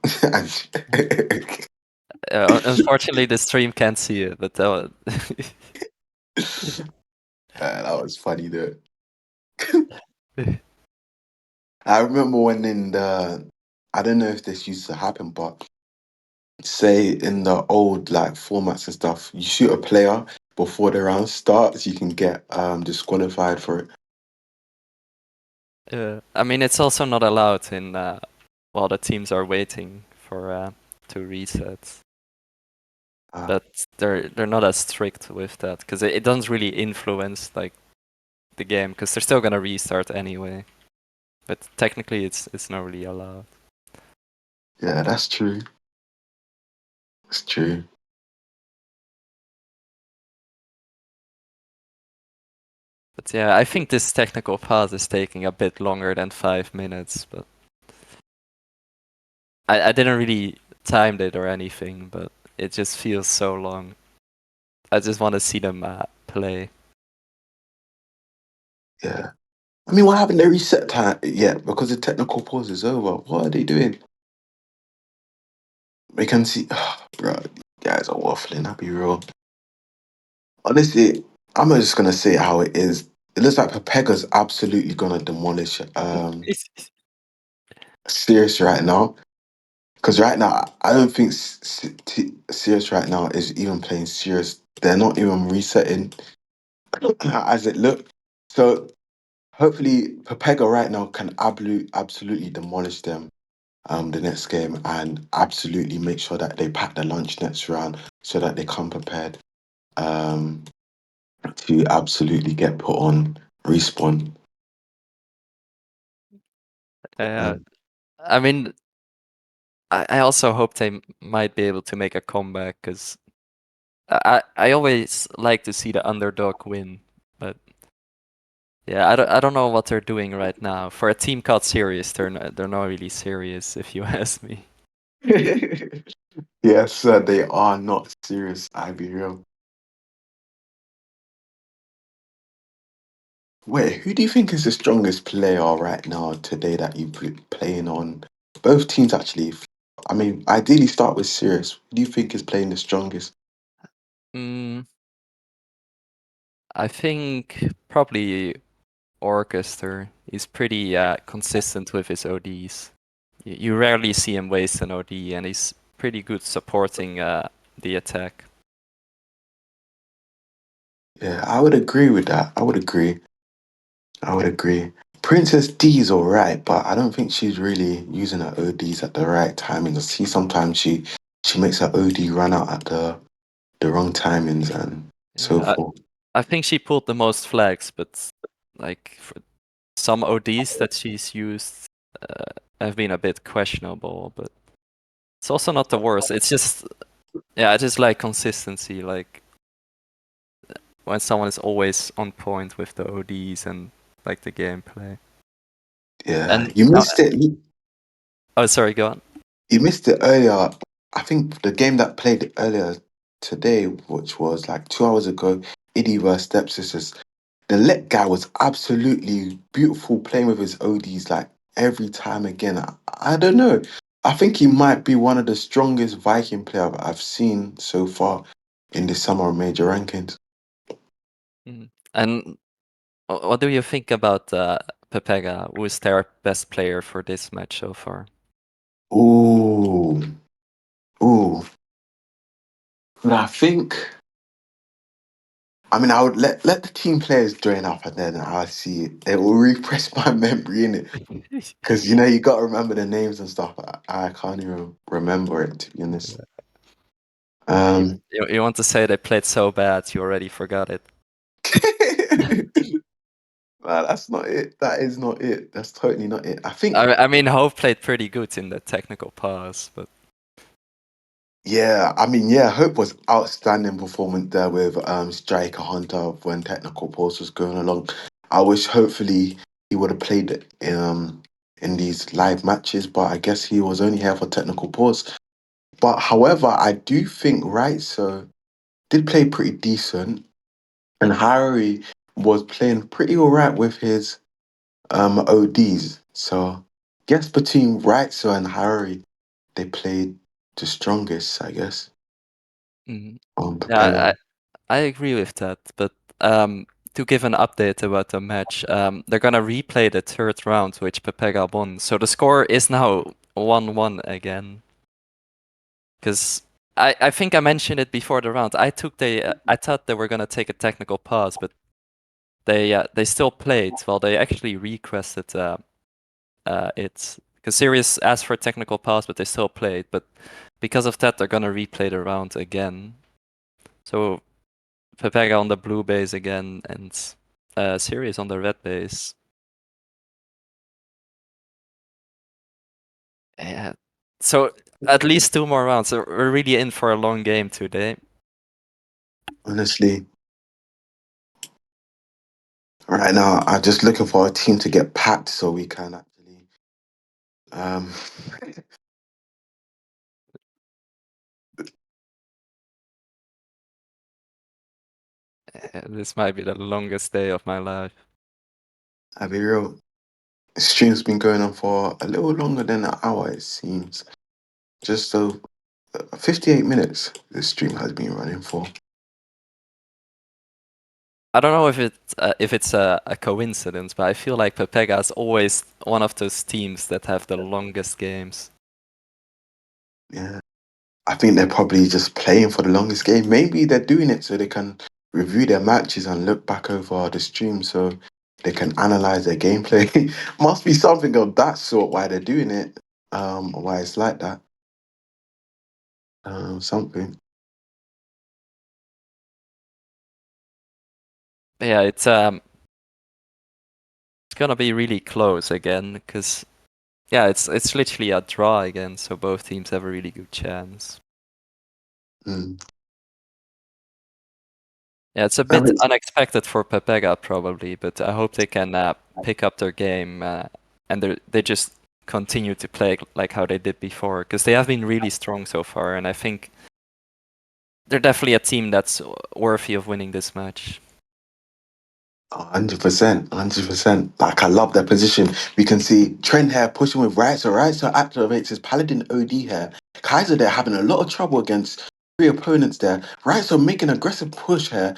B: Unfortunately, the stream can't see it, but
A: That was funny though. I remember when I don't know if this used to happen, but say in the old like formats and stuff, you shoot a player before the round starts, you can get disqualified for it.
B: I mean, it's also not allowed in while the teams are waiting for to reset.
A: Uh,
B: But they're not as strict with that because it doesn't really influence like the game because they're still gonna restart anyway. But technically, it's not really allowed.
A: yeah, that's true. That's true.
B: But yeah, I think this technical pause is taking a bit longer than 5 minutes. But I didn't really time it or anything, but it just feels so long. I just want to see them play.
A: Yeah. I mean, why haven't they reset time yet? Because the technical pause is over. What are they doing? We can see, bro, you guys are waffling. I'll be real. Honestly, I'm just gonna say it how it is. It looks like Pepega's absolutely gonna demolish Sirius right now. Because right now, I don't think Sirius right now is even playing serious. They're not even resetting as it looked. So hopefully, Pepega right now can absolutely demolish them the next game and absolutely make sure that they pack the lunch next round so that they come prepared um, to absolutely get put on respawn.
B: Uh,
A: Um,
B: I mean, I also hope they might be able to make a comeback because I always like to see the underdog win, but yeah, I don't know what they're doing right now. For a team called Serious, they're not really serious, if you ask me.
A: yes, sir, they are not serious. I be real. Wait, who do you think is the strongest player right now today that you playing on? Both teams actually. I mean, ideally start with Sirius. Who do you think is playing the strongest?
B: Mm, I think probably Orchestra. He's pretty consistent with his ODs. You rarely see him waste an OD, and he's pretty good supporting the attack.
A: Yeah, I would agree with that. I would agree. I would agree. Princess D's alright, but I don't think she's really using her ODs at the right timings. I see sometimes she makes her OD run out at the wrong timings and so
B: Yeah,
A: forth.
B: I think she pulled the most flags, but like for some ODs that she's used have been a bit questionable. But it's also not the worst. It's just I just like consistency. Like when someone is always on point with the ODs and like the gameplay.
A: Yeah,
B: And
A: you missed it.
B: oh, sorry, go on.
A: You missed it earlier. I think the game that played earlier today, which was like 2 hours ago, Iddy versus Stepsisters. The Let guy was absolutely beautiful playing with his ODs like every time again. I don't know. I think he might be one of the strongest Viking player I've seen so far in the summer major rankings.
B: Mhm. And what do you think about PEPEGA, who is their best player for this match so far?
A: Ooh, ooh. But I think, I mean, I would let the team players join up and then I'll see it. It will refresh my memory in it. Because, you got to remember the names and stuff. I can't even remember it, to be honest.
B: You,
A: Um,
B: you want to say they played so bad you already forgot it?
A: Nah, that's not it. That is not it. That's totally not it. I think,
B: I mean, Hove played pretty good in the technical pass, but
A: yeah, I mean, yeah, Hope was outstanding performance there with Striker Hunter when technical pause was going along. I wish hopefully he would have played in these live matches, but I guess he was only here for technical pause. But however, I do think right, so did play pretty decent, and Harry was playing pretty alright with his ODs. So guess between Reitzer and Harry, they played the strongest, I guess,
B: mhm.
A: on
B: Yeah,
A: Papega.
B: I agree with that. But to give an update about the match, they're gonna replay the third round, which PEPEGA won. So the score is now 1-1 again. Because I think I mentioned it before the round. I thought they were gonna take a technical pause, but they still played. Well, they actually requested it because SIRIUS asked for a technical pause, but they still played. But because of that, they're gonna replay the round again. So PEPEGA on the blue base again, and SIRIUS on the red base. Yeah. So at least 2 more rounds. So we're really in for a long game today.
A: Honestly, right now, I'm just looking for a team to get packed so we can actually. Um,
B: This might be the longest day of my life.
A: I'll be real. The stream's been going on for a little longer than an hour, it seems. Just so 58 minutes the stream has been running for.
B: I don't know if it's a coincidence, but I feel like PEPEGA is always one of those teams that have the longest games.
A: Yeah. I think they're probably just playing for the longest game. Maybe they're doing it so they can review their matches and look back over the stream so they can analyze their gameplay. Must be something of that sort why they're doing it. Why it's like that. Something.
B: But yeah, it's gonna be really close again, because yeah, it's literally a draw again, so both teams have a really good chance.
A: Mm.
B: Yeah, it's a
A: I
B: bit
A: mean,
B: unexpected for PEPEGA probably, but I hope they can pick up their game and they just continue to play like how they did before, because they have been really strong so far, and I think they're definitely a team that's worthy of winning this match.
A: 100%, 100%. Like I love their position. We can see Trent here pushing with right, so activates his Paladin OD here. Kaiser there having a lot of trouble against three opponents there. Right, so making an aggressive push here.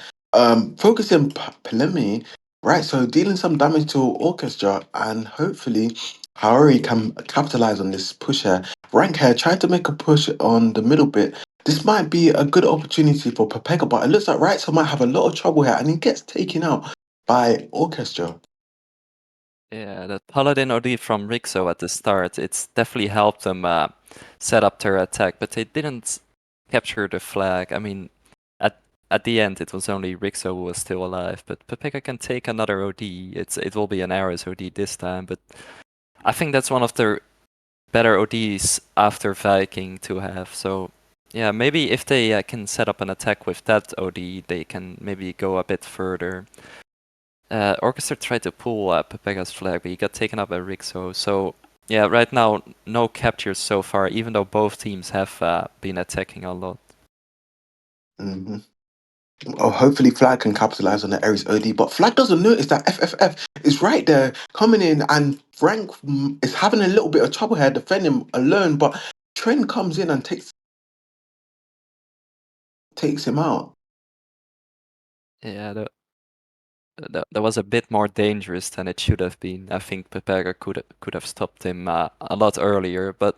A: Focusing Polemy, right, so dealing some damage to Orchestra, and hopefully Haori can capitalize on this push here. Rank here trying to make a push on the middle bit. This might be a good opportunity for Pepega, but it looks like Right, so might have a lot of trouble here, and he gets taken out by Orchestra.
B: Yeah, that Paladin OD from Rixo at the start, it's definitely helped them set up their attack, but they didn't capture the flag. I mean, at at the end, it was only Rixo who was still alive, but PEPEGA can take another OD. It will be an Ares OD this time, but I think that's one of the better ODs after Viking to have. So yeah, maybe if they can set up an attack with that OD, they can maybe go a bit further. Orchestra tried to pull PEPEGA's flag, but he got taken up by Rixo. So yeah, right now no captures so far, even though both teams have been attacking a lot.
A: Hmm. Oh, hopefully Flag can capitalize on the Ares OD, but Flag doesn't notice that FFF is right there coming in, and Frank is having a little bit of trouble here defending alone. But Trent comes in and takes him out.
B: Yeah, that was a bit more dangerous than it should have been. I think PEPEGA could have stopped him a lot earlier, but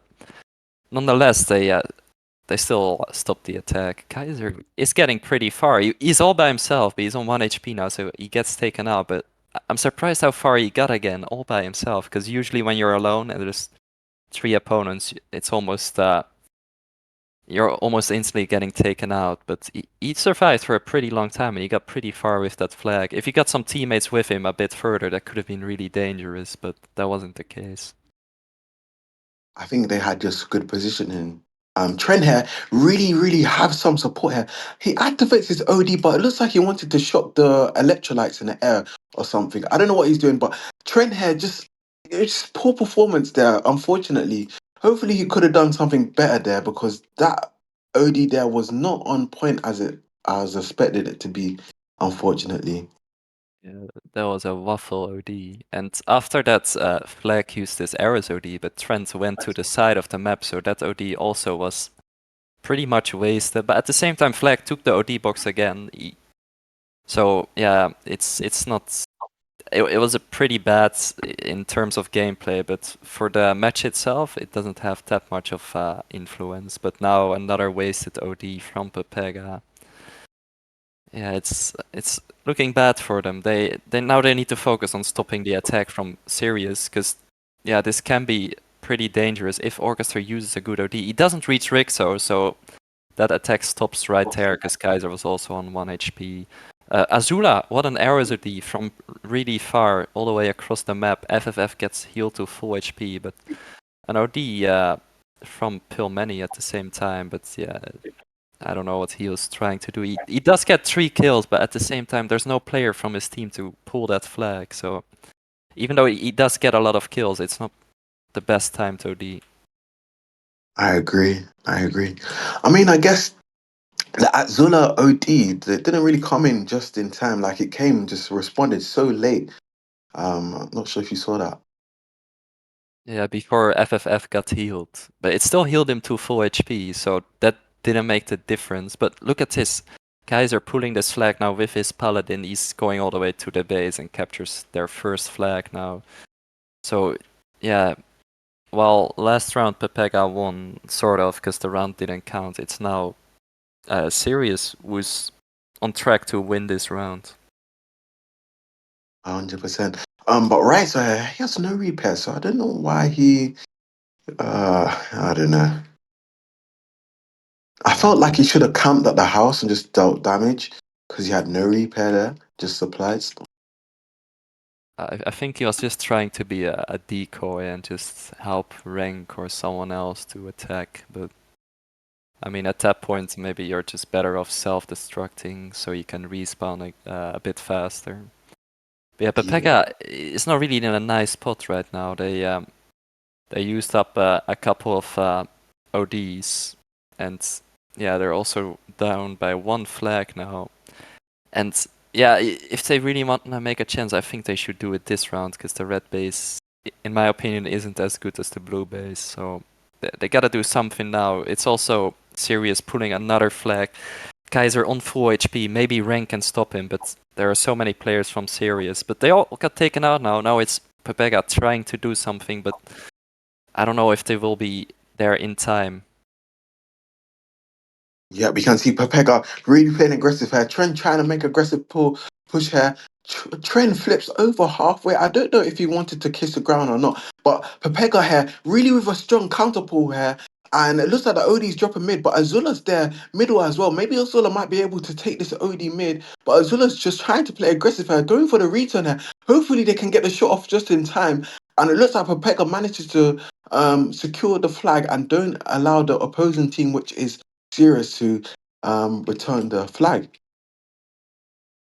B: nonetheless they still stopped the attack. Kaiser is getting pretty far. He's all by himself, but he's on 1 HP now, so he gets taken out. But I'm surprised how far he got again, all by himself. Because usually when you're alone and there's 3 opponents, it's almost you're almost instantly getting taken out. But he survived for a pretty long time, and he got pretty far with that flag. If he got some teammates with him a bit further, that could have been really dangerous. But that wasn't the case.
A: I think they had just good positioning. Trent here really have some support here. He activates his OD, but it looks like he wanted to shock the electrolytes in the air or something. I don't know what he's doing, but Trent here it's poor performance there, unfortunately. Hopefully he could have done something better there, because that OD there was not on point as expected it to be, unfortunately.
B: Yeah, that was a waffle OD. And after that, Flag used this Ares OD, but Trent went to the side of the map, so that OD also was pretty much wasted. But at the same time, Flag took the OD box again. So yeah, it's not. It was a pretty bad in terms of gameplay, but for the match itself, it doesn't have that much of influence. But now another wasted OD from PEPEGA. Yeah, it's looking bad for them. They now they need to focus on stopping the attack from SIRIUS, because yeah, this can be pretty dangerous if Orchestra uses a good OD. He doesn't reach Rixo, so that attack stops right there, because Kaiser was also on 1 HP. Azula, what an Ares OD from really far, all the way across the map. FFF gets healed to full HP, but an OD from Pilmeni at the same time, but yeah, I don't know what he was trying to do. He does get 3 kills, but at the same time, there's no player from his team to pull that flag. So even though he does get a lot of kills, it's not the best time to OD.
A: I agree. I mean, I guess the Azula OD, it didn't really come in just in time. Like, it came, just responded so late. I'm not sure if you saw that.
B: Yeah, before FFF got healed. But it still healed him to full HP, so that didn't make the difference. But look at this. Kaiser pulling this flag now with his paladin. He's going all the way to the base and captures their first flag now. So, yeah, while last round PEPEGA won, sort of, because the round didn't count, it's now SIRIUS who's on track to win this round.
A: 100%. But right, so he has no repair, so I don't know why I don't know. I felt like he should have camped at the house and just dealt damage, because he had no repair there, just supplies.
B: I think he was just trying to be a decoy and just help Rank or someone else to attack, but I mean, at that point, maybe you're just better off self-destructing so you can respawn a bit faster. But yeah,
A: Yeah.
B: PEPEGA is not really in a nice spot right now. They used up a couple of ODs, and yeah, they're also down by 1 flag now. And yeah, if they really want to make a chance, I think they should do it this round, because the red base, in my opinion, isn't as good as the blue base. So they gotta do something now. It's also SIRIUS pulling another flag. Kaiser on full HP, maybe Rank can stop him, but there are so many players from SIRIUS. But they all got taken out now. Now it's PEPEGA trying to do something, but I don't know if they will be there in time.
A: Yeah, we can see PEPEGA really playing aggressive here. Trent trying to make aggressive push here. Trent flips over halfway. I don't know if he wanted to kiss the ground or not, but Pepega here, really with a strong counter pull here. And it looks like the OD's dropping mid, but Azula's there middle as well. Maybe Azula might be able to take this OD mid, but Azula's just trying to play aggressive here, going for the return here. Hopefully they can get the shot off just in time. And it looks like Pepega manages to secure the flag and don't allow the opposing team, which is Sirius, to return the flag.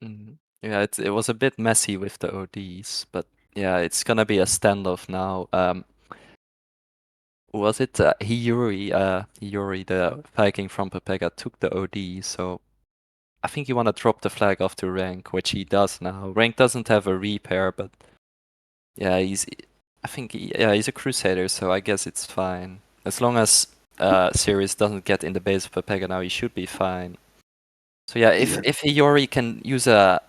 B: Mhm. Yeah, it was a bit messy with the ODs, but yeah, it's gonna be a standoff now. Was it Hiyuri? Hiyuri, the Viking from Pepega, took the OD, so I think you want to drop the flag off to Rank, which he does now. Rank doesn't have a repair, but yeah, yeah, he's a Crusader, so I guess it's fine. As long as Sirius doesn't get in the base of Pepega now, he should be fine. So yeah,
A: Yeah.
B: if Hiyori can use a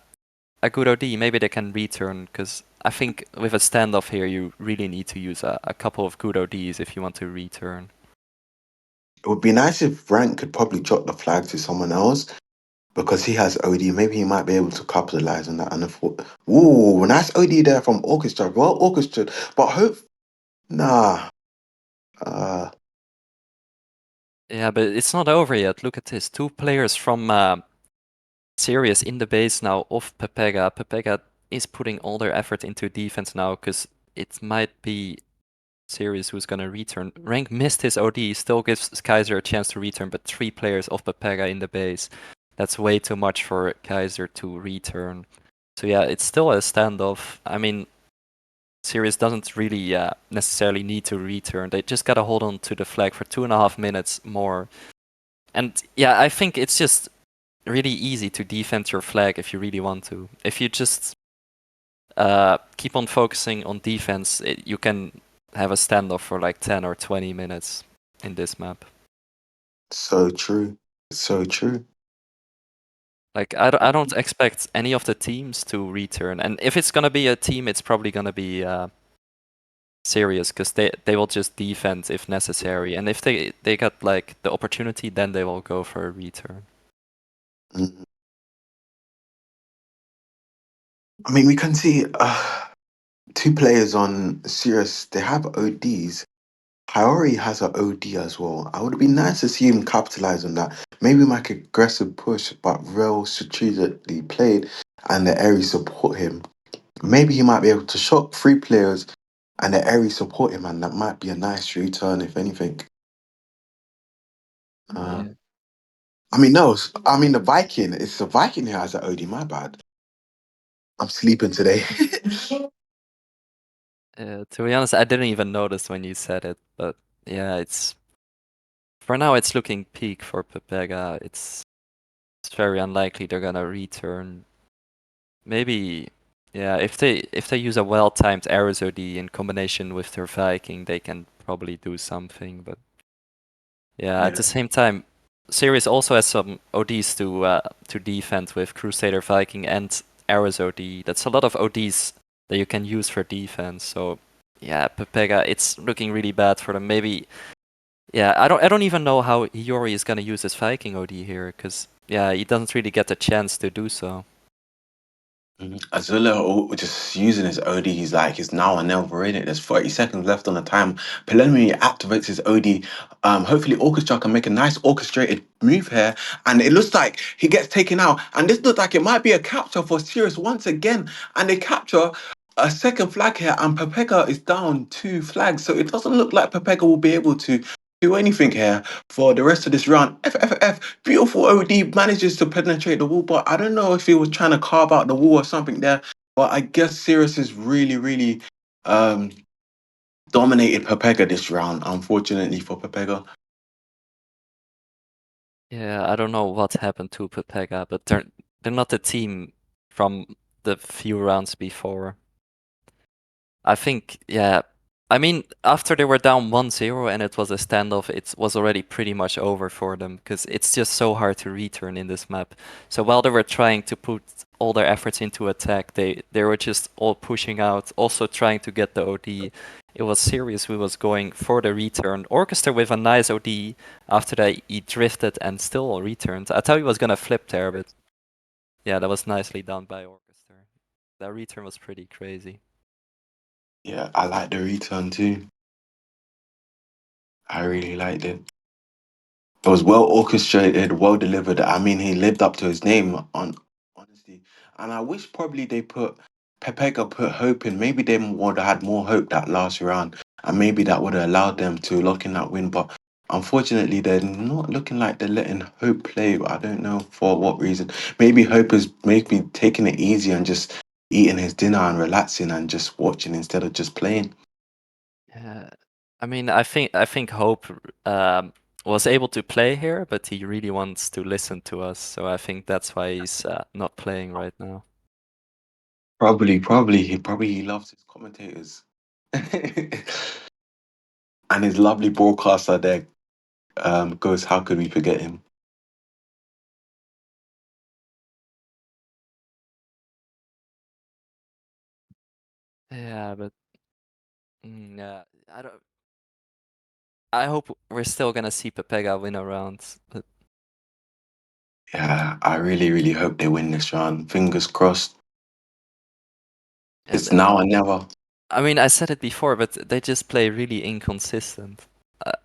B: good OD, maybe they can return, because I think with a standoff here, you really need to use a couple of good ODs if you want to return.
A: It would be nice if Rank could probably drop the flag to someone else because he has OD. Maybe he might be able to capitalize on that. And I thought, ooh, nice OD there from Orchestra. Well orchestrated, but hope, nah. Uh,
B: Yeah, but it's not over yet. Look at this. Two players from Sirius in the base now of Pepega. Pepega is putting all their effort into defense now because it might be Sirius who's gonna return. Rank missed his OD, still gives Kaiser a chance to return, but three players of Pepega in the base. That's way too much for Kaiser to return. So yeah, it's still a standoff. I mean, Sirius doesn't really necessarily need to return. They just gotta hold on to the flag for 2.5 minutes more. And yeah, I think it's just really easy to defend your flag if you really want to. If you just keep on focusing on defense, you can have a standoff for like 10 or 20 minutes in this map.
A: so true. So true.
B: Like, I don't expect any of the teams to return. And if it's gonna be a team, it's probably gonna be Serious, because they will just defend if necessary. And if they got like the opportunity, then they will go for a return.
A: Mhm. I mean, we can see two players on Sirius. They have ODs. Haiori has an OD as well. I would be nice to see him capitalize on that. Maybe like aggressive push, but real strategically played, and the Aries support him. Maybe he might be able to shock three players, and the Aries support him, and that might be a nice return, if anything. Uh,
B: Yeah.
A: I mean, no, I mean the Viking. It's the Viking who has an OD. My bad. I'm sleeping today.
B: To be honest, I didn't even notice when you said it, but yeah, it's for now it's looking peak for Pepega. It's very unlikely they're gonna return. Maybe, yeah, if they use a well-timed Arrows OD in combination with their Viking, they can probably do something. But yeah, at
A: Yeah.
B: the same time, Series also has some ODs to defend with Crusader Viking and Arrows OD. That's a lot of ODs that you can use for defense. So yeah, Pepega, it's looking really bad for them. Maybe, yeah, I don't even know how Hiyori is gonna use his Viking OD here, because yeah, he doesn't really get the chance to do so.
A: Azula just using his OD, he's like, he's now or never in it. There's 30 seconds left on the time. Preliminary activates his OD. Hopefully, Orchestra can make a nice orchestrated move here. And it looks like he gets taken out. And this looks like it might be a capture for Sirius once again. And they capture a second flag here. And Pepega is down 2 flags. So it doesn't look like Pepega will be able to do anything here for the rest of this round. FFF, beautiful OD manages to penetrate the wall, but I don't know if he was trying to carve out the wall or something there. But I guess Sirius is really, really um, dominated Pepega this round, unfortunately for Pepega.
B: Yeah, I don't know what happened to Pepega, but they're not the team from the few rounds before. I think, yeah. I mean, after they were down 1-0 and it was a standoff, it was already pretty much over for them because it's just so hard to return in this map. So while they were trying to put all their efforts into attack, they were just all pushing out, also trying to get the OD. It was Sirius who was going for the return. Orchestra with a nice OD. After that, he drifted and still returned. I thought he was gonna flip there, but yeah, that was nicely done by Orchestra. That return was pretty crazy.
A: Yeah, I like the return too. I really liked it. It was well orchestrated, well delivered. I mean, he lived up to his name on honesty. And I wish probably they put Pepega put hope in. Maybe they would have had more hope that last round, and maybe that would have allowed them to lock in that win. But unfortunately, they're not looking like they're letting hope play. I don't know for what reason. Maybe hope is maybe taking it easy and just eating his dinner and relaxing and just watching instead of just playing.
B: Yeah, I mean, I think Hope um, was able to play here, but he really wants to listen to us. So I think that's why he's not playing right now.
A: Probably he loves his commentators. And his lovely broadcaster there goes, how could we forget him?
B: Yeah, but yeah, I don't. I hope we're still gonna see Pepega win a round, but
A: Yeah, I really, really hope they win this round. Fingers crossed.
B: and
A: It's now or never.
B: I mean, I said it before, but they just play really inconsistent.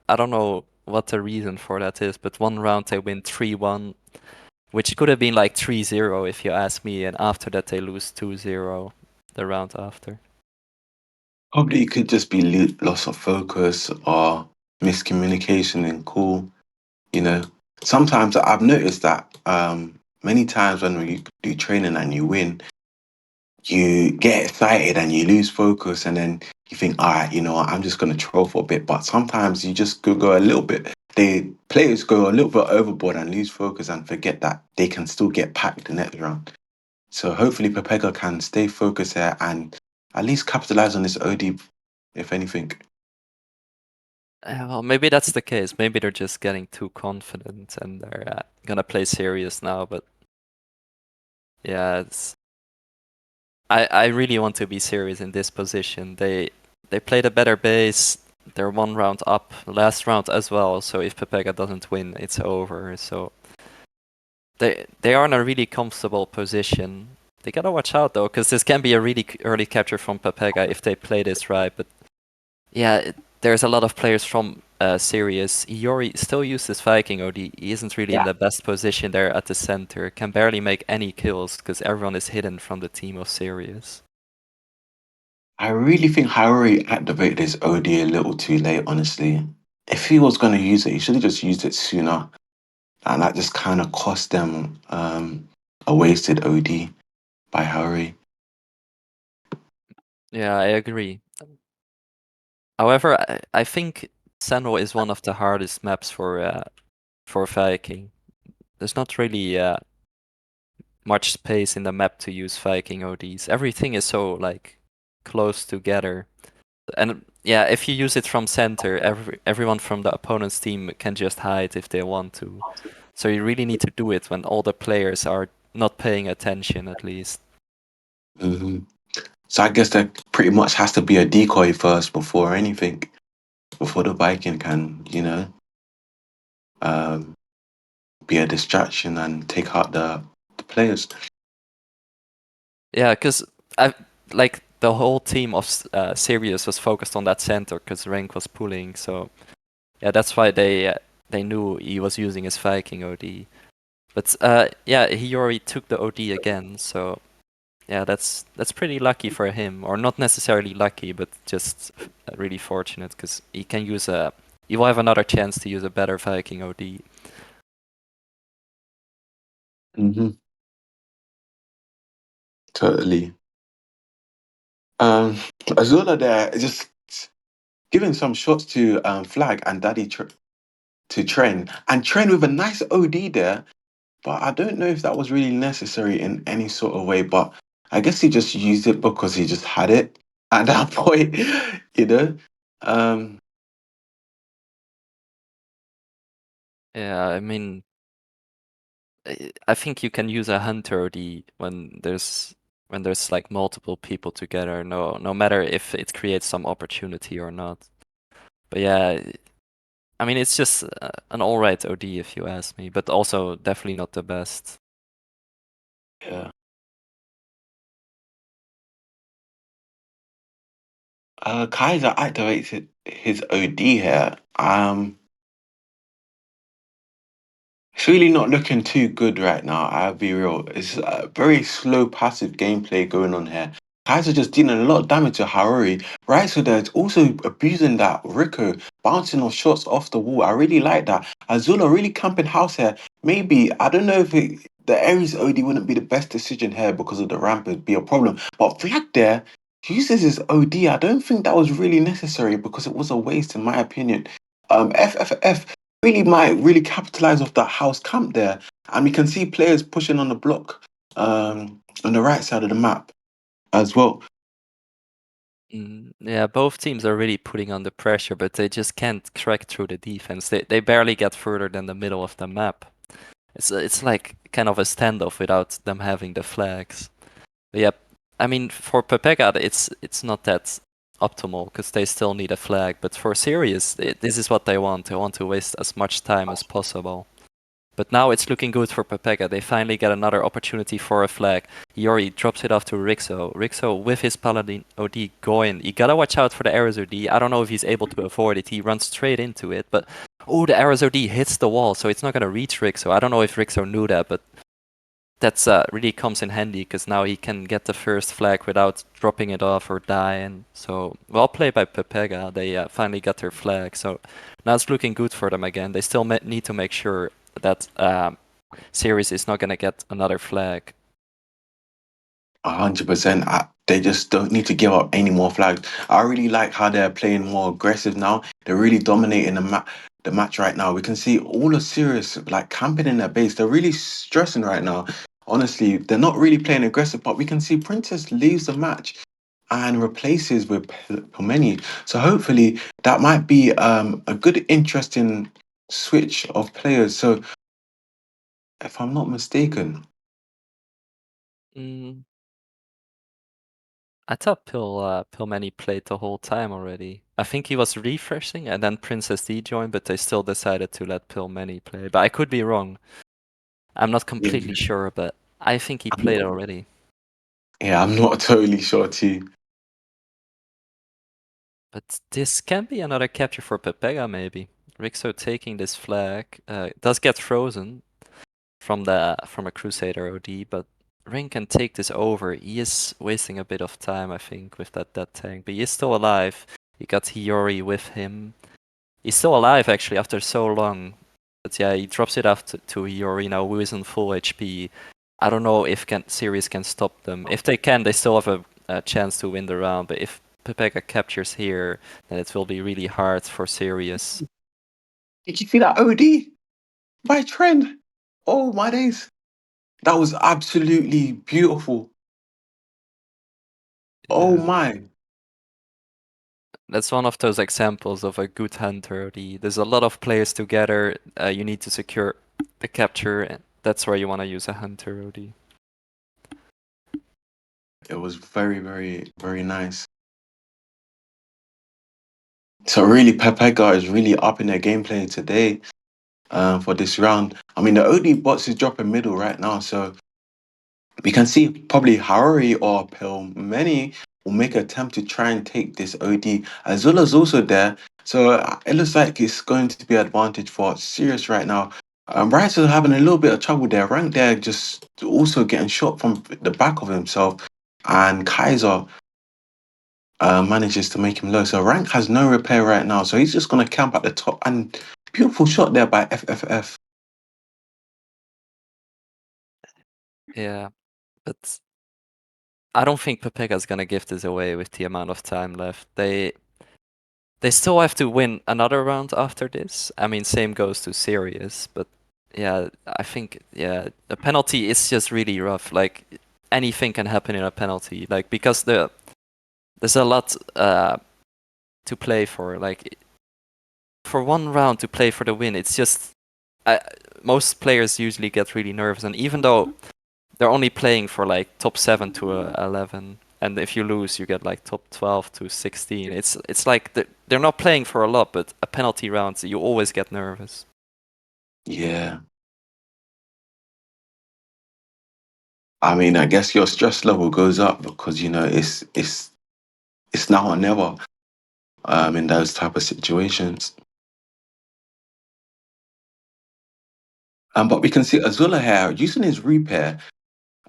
B: I don't know what the reason for that is, but one round they win 3-1, which could have been like 3-0 if you ask me, and after that they lose 2-0 the round after.
A: Probably it could just be loss of focus or miscommunication in call. You know, sometimes I've noticed that many times when we do training and you win, you get excited and you lose focus, and then you think, all right, you know what, I'm just going to troll for a bit. But sometimes you just could go a little bit. The players go a little bit overboard and lose focus and forget that they can still get packed the next round. So hopefully Pepega can stay focused here and at least capitalize on this OD, if anything.
B: Well, maybe that's the case. Maybe they're just getting too confident and they're gonna play serious now. But yeah, I really want to be serious in this position. They played a better base. They're one round up, last round as well. So if Pepega doesn't win, it's over. So they are in a really comfortable position. They gotta watch out though, because this can be a really early capture from Pepega if they play this right. But yeah, there's a lot of players from Sirius. Iori still uses Viking OD. He isn't really in
A: Yeah.
B: the best position there at the center. Can barely make any kills because everyone is hidden from the team of Sirius.
A: I really think Harry activated his OD a little too late, honestly. If he was going to use it, he should have just used it sooner. And that just kind of cost them a wasted OD by Harry.
B: Yeah, I agree. However, I think Senwo is one of the hardest maps for Viking. There's not really much space in the map to use Viking ODs. Everything is so like close together. And yeah, if you use it from center, everyone from the opponent's team can just hide if they want to. So you really need to do it when all the players are not paying attention, at least.
A: hmm So I guess there pretty much has to be a decoy first before anything, before the Viking can, um, be a distraction and take out the players.
B: Yeah, because I like the whole team of Sirius was focused on that center because Rank was pulling. So yeah, that's why they knew he was using his Viking OD. But yeah, he already took the OD again. So yeah, that's pretty lucky for him, or not necessarily lucky, but just really fortunate because he can use a. He will have another chance to use a better Viking OD.
A: hmm Totally. Azula there just giving some shots to Flag and Daddy to Tren, and Tren with a nice OD there. But I don't know if that was really necessary in any sort of way. But I guess he just used it because he just had it at that point, you know. Um,
B: Yeah, I mean, I think you can use a hunter OD when there's like multiple people together. No matter if it creates some opportunity or not. But yeah, I mean, it's just an alright OD if you ask me, but also definitely not the best.
A: yeah. Kaiser activated his OD here. It's really not looking too good right now. I'll be real. It's a very slow, passive gameplay going on here. Kaiser just dealing a lot of damage to Haruri. Right, so there's also abusing that Rico, bouncing off shots off the wall. I really like that. Azula really camping house here. Maybe, I don't know if the Ares OD wouldn't be the best decision here because of the ramp would be a problem. But Flag there uses his OD. I don't think that was really necessary because it was a waste, in my opinion. FFF really might really capitalize off that house camp there. And we can see players pushing on the block on the right side of the map as well.
B: Yeah, both teams are really putting on the pressure, but they just can't crack through the defense. They barely get further than the middle of the map. It's like kind of a standoff without them having the flags. But yeah, I mean for PEPEGA it's not that optimal because they still need a flag. But for Sirius, this is what they want. They want to waste as much time as possible. But now it's looking good for PEPEGA. They finally get another opportunity for a flag. Yori drops it off to Rixo. Rixo with his Paladin OD going. You gotta watch out for the Ares OD. I don't know if he's able to avoid it. He runs straight into it. But oh, the Ares OD hits the wall, so it's not gonna reach Rixo. I don't know if Rixo knew that, but that's really comes in handy because now he can get the first flag without dropping it off or dying. So well played by PEPEGA. They finally got their flag. So now it's looking good for them again. They still need to make sure that Sirius is not gonna get another flag.
A: 100%. They just don't need to give up any more flags. I really like how they're playing more aggressive now. They're really dominating the match right now. We can see all of Sirius like camping in their base. They're really stressing right now. Honestly, they're not really playing aggressive, but we can see Princess leaves the match and replaces with Pelmeni. So hopefully that might be a good, interesting switch of players. So if I'm not mistaken,
B: Mm, I thought Pilmeni played the whole time already. I think he was refreshing and then Princess D joined, but they still decided to let Pilmeni play. But I could be wrong. I'm not completely
A: yeah,
B: sure, but I think he played already.
A: yeah, I'm not totally sure too.
B: But this can be another capture for PEPEGA maybe. Rixo taking this flag does get frozen from a Crusader OD, but Ring can take this over. He is wasting a bit of time, I think, with that tank, but he is still alive. He got Hiyori with him. He's still alive actually after so long. But yeah, he drops it off to Hiyori now, who is on full HP. I don't know if Sirius can stop them. If they can, they still have a chance to win the round. But if PEPEGA captures here, then it will be really hard for Sirius.
A: Did you see that OD by Trend? Oh my days. That was absolutely beautiful. Oh
B: Yeah.
A: my.
B: That's one of those examples of a good hunter. There's a lot of players together. You need to secure the capture. And that's where you want to use a hunter OD.
A: It was very, very, very nice. So really, Pepega is really up in their gameplay today for this round. I mean, the OD bots is dropping middle right now, so we can see probably Harari or Pilmeni will make an attempt to try and take this OD. Azula's also there, so it looks like it's going to be an advantage for Sirius right now. Rice is having a little bit of trouble there. Rank there just also getting shot from the back of himself, and Kaiser manages to make him low. So Rank has no repair right now, so he's just going to camp at the top. And beautiful shot there by FFF.
B: Yeah, but I don't think PEPEGA's gonna give this away with the amount of time left. They still have to win another round after this. I mean, same goes to Sirius, but yeah, I think yeah, a penalty is just really rough. Like anything can happen in a penalty. Like because there's a lot to play for. Like for one round to play for the win, it's just most players usually get really nervous, and even though they're only playing for like top 7 to 11, and if you lose, you get like top 12 to 16. It's like they're not playing for a lot, but a penalty round, you always get nervous.
A: Yeah. I mean, I guess your stress level goes up because it's now or never. in those type of situations. But we can see Azula here using his repair,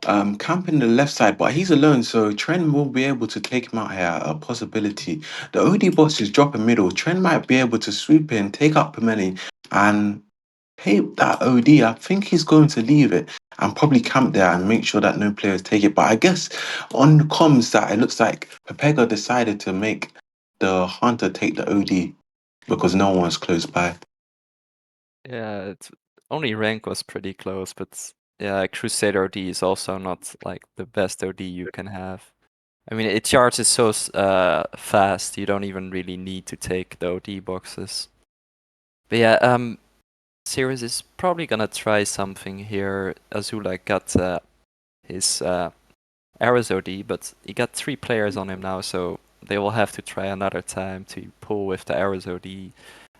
A: camping the left side, but he's alone, so Trent will be able to take him out here. A possibility. The OD bots is dropping middle. Trent might be able to sweep in, take out Pimeni, and hey, that OD. I think he's going to leave it and probably camp there and make sure that no players take it. But I guess on the comms that it looks like PEPEGA decided to make the Hunter take the OD because no one was close by.
B: Yeah, it's only rank was pretty close, but yeah, Crusader OD is also not like the best OD you can have. I mean, it charges so fast, you don't even really need to take the OD boxes. But yeah, Sirius is probably gonna try something here. Azula got his Ares OD, but he got 3 players on him now, so they will have to try another time to pull with the Ares OD.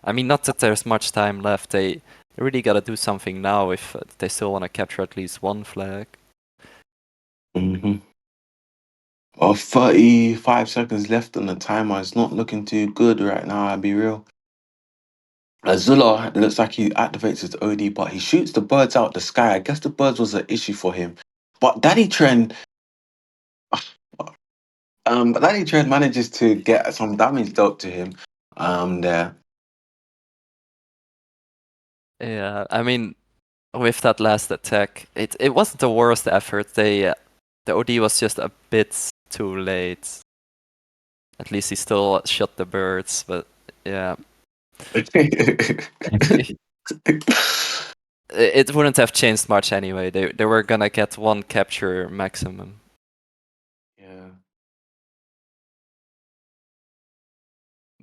B: I mean, not that there's much time left. They really gotta do something now if they still want to capture at least 1 flag.
A: Mm-hmm. Well, 35 seconds left on the timer. It's not looking too good right now, I'll be real. Azula looks like he activates his OD, but he shoots the birds out the sky. I guess the birds was an issue for him. But Daddy Trend manages to get some damage dealt to him. There.
B: Yeah, I mean, with that last attack, it wasn't the worst effort. The OD was just a bit too late. At least he still shot the birds, but yeah. It wouldn't have changed much anyway. They were gonna get 1 capture maximum.
A: Yeah.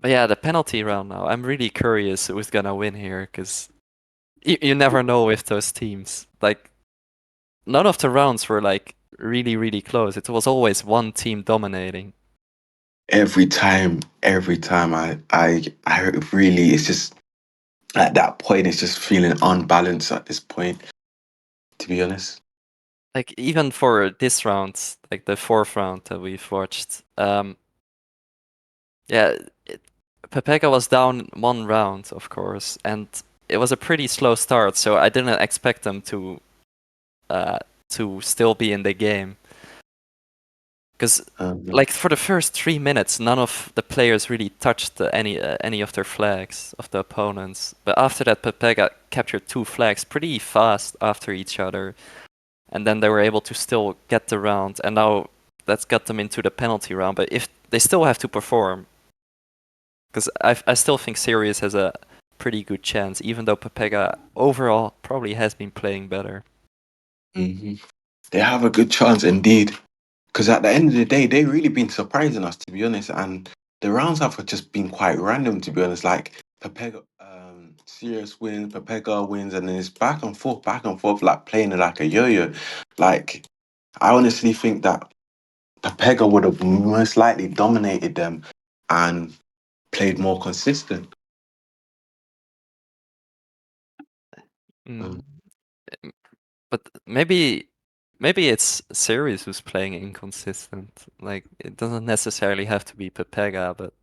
B: But yeah, the penalty round now. I'm really curious who's gonna win here, because you never know with those teams. Like, none of the rounds were like really, really close. It was always one team dominating.
A: Every time, I really, it's just at that point, it's just feeling unbalanced at this point, to be honest.
B: Like, even for this round, like the 4th round that we've watched, yeah, PEPEGA was down 1 round, of course, and it was a pretty slow start, so I didn't expect them to still be in the game. Because, like, for the first 3 minutes, none of the players really touched any of their flags of the opponents. But after that, PEPEGA captured 2 flags pretty fast after each other, and then they were able to still get the round, and now that's got them into the penalty round. But if they still have to perform, because I still think Sirius has a pretty good chance, even though PEPEGA overall probably has been playing better.
A: They have a good chance indeed. Because at the end of the day, they've really been surprising us, to be honest. And the rounds have just been quite random, to be honest. Like PEPEGA, Sirius wins, PEPEGA wins, and then it's back and forth, like playing it like a yo-yo. Like I honestly think that PEPEGA would have most likely dominated them and played more consistent.
B: Mm. But maybe it's Sirius who's playing inconsistent. Like, it doesn't necessarily have to be PEPEGA, but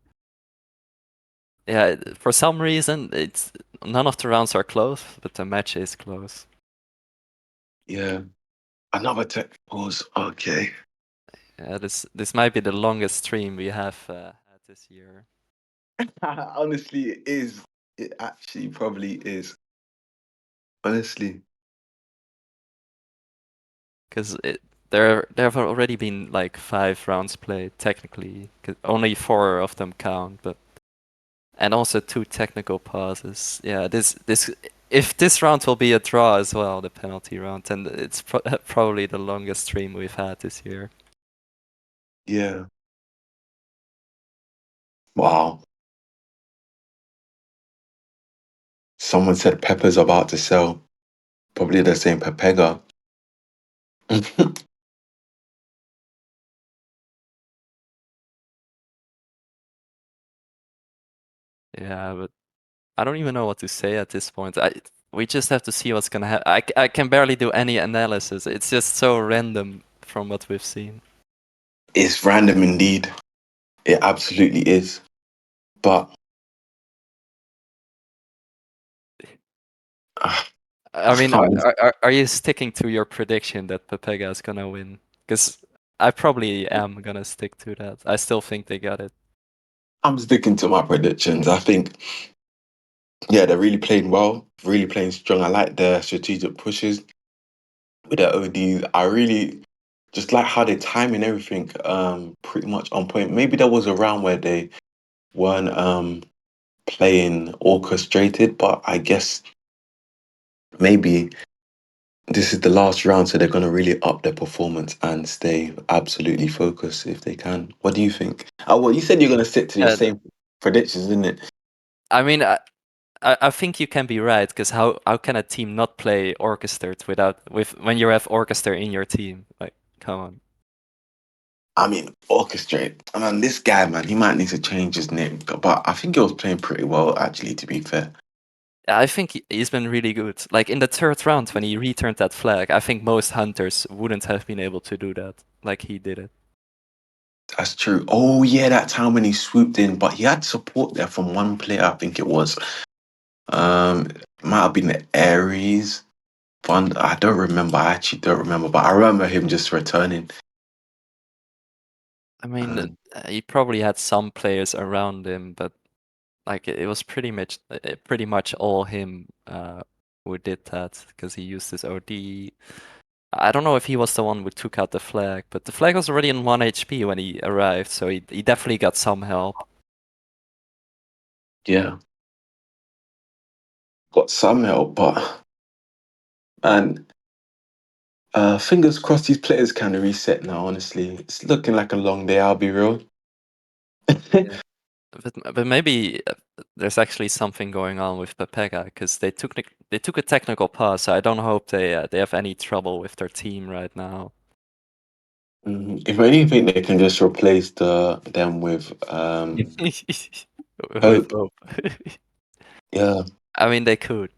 B: yeah, for some reason it's none of the rounds are close, but the match is close.
A: Yeah. Another tech pause. Okay.
B: Yeah, this might be the longest stream we have had this year.
A: Honestly, it is. It actually probably is. Honestly.
B: Because there have already been like 5 rounds played technically. 'Cause only 4 of them count, but and also 2 technical pauses. Yeah, this if this round will be a draw as well, the penalty round, then it's probably the longest stream we've had this year.
A: Yeah. Wow. Someone said Pepper's about to sell. Probably the same PEPEGA.
B: Yeah, but I don't even know what to say at this point. We just have to see what's gonna happen. I can barely do any analysis. It's just so random from what we've seen.
A: It's random indeed. It absolutely is. but
B: I
A: I
B: mean,
A: can't.
B: are you sticking to your prediction that PEPEGA is gonna win? Because I probably am gonna stick to that. I still think they got it.
A: I'm sticking to my predictions. I think, yeah, they're really playing well, really playing strong. I like their strategic pushes with their ODs. I really just like how they timing everything pretty much on point. Maybe there was a round where they weren't playing orchestrated, but I guess maybe this is the last round, so they're going to really up their performance and stay absolutely focused if they can. What do you think? Oh, well, you said you're going to stick to your
B: Yeah,
A: same predictions, isn't it?
B: I mean, I think you can be right, because how can a team not play orchestrated with when you have orchestra in your team? Like, come on.
A: I mean, orchestrate. I mean, this guy, man, he might need to change his name, but I think he was playing pretty well, actually, to be fair.
B: I think he's been really good. Like in the third round when he returned that flag, I think most hunters wouldn't have been able to do that like he did it.
A: That's true. Oh, yeah, that time when he swooped in, but he had support there from one player, I think it was. Might have been the Aries. Fund. I don't remember. I actually don't remember, but I remember him just returning.
B: I mean,
A: Um,
B: he probably had some players around him, but like it was pretty much all him who did that, because he used his OD. I don't know if he was the one who took out the flag, but the flag was already in 1 HP when he arrived, so he definitely got some help.
A: yeah, got some help, but and fingers crossed these players can reset now. Honestly, it's looking like a long day. I'll be real.
B: Yeah. But maybe there's actually something going on with PEPEGA, because they took a technical pause, so I don't hope they have any trouble with their team right now.
A: If anything, they can just replace them with
B: With
A: hope.
B: hope.
A: Yeah,
B: I mean, they could.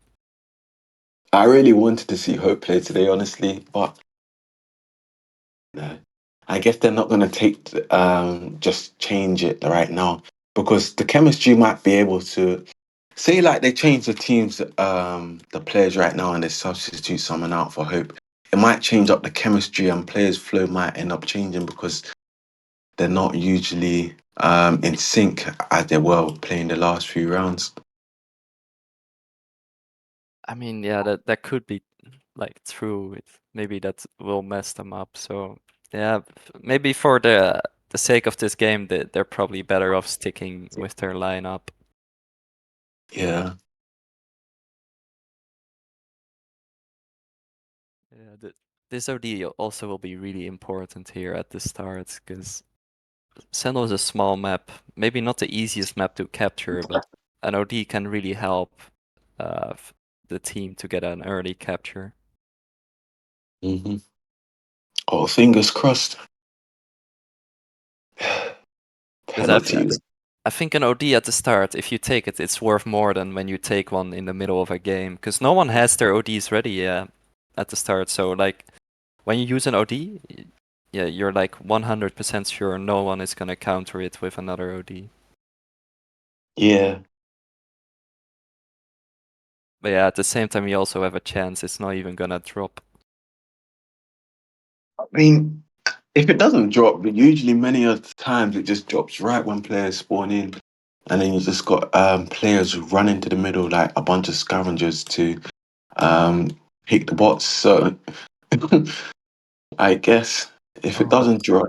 A: I really wanted to see hope play today, honestly, but no. I guess they're not going to just change it right now because the chemistry might be able to say like they change the players right now and they substitute someone out for hope. It might change up the chemistry and players flow might end up changing because they're not usually in sync as they were playing the last few rounds.
B: I mean, yeah, that could be like true. Maybe that will mess them up. So yeah, maybe for the sake of this game, they're probably better off sticking with their lineup.
A: Yeah.
B: Yeah, this OD also will be really important here at the start, because Sendo is a small map, maybe not the easiest map to capture, but an OD can really help the team to get an early capture.
A: hmm Oh, fingers crossed.
B: Because I,
A: Penalty.
B: I think an OD at the start, if you take it, it's worth more than when you take one in the middle of a game. Because no one has their ODs ready at the start. So like when you use an OD, yeah, you're like 100% sure no one is gonna counter it with another OD.
A: Yeah.
B: But yeah, at the same time, you also have a chance it's not even gonna drop.
A: I mean, if it doesn't drop, usually many of the times it just drops right when players spawn in. And then you just got players run into the middle like a bunch of scavengers to um, pick the bots. So I guess if it
B: Oh,
A: doesn't drop,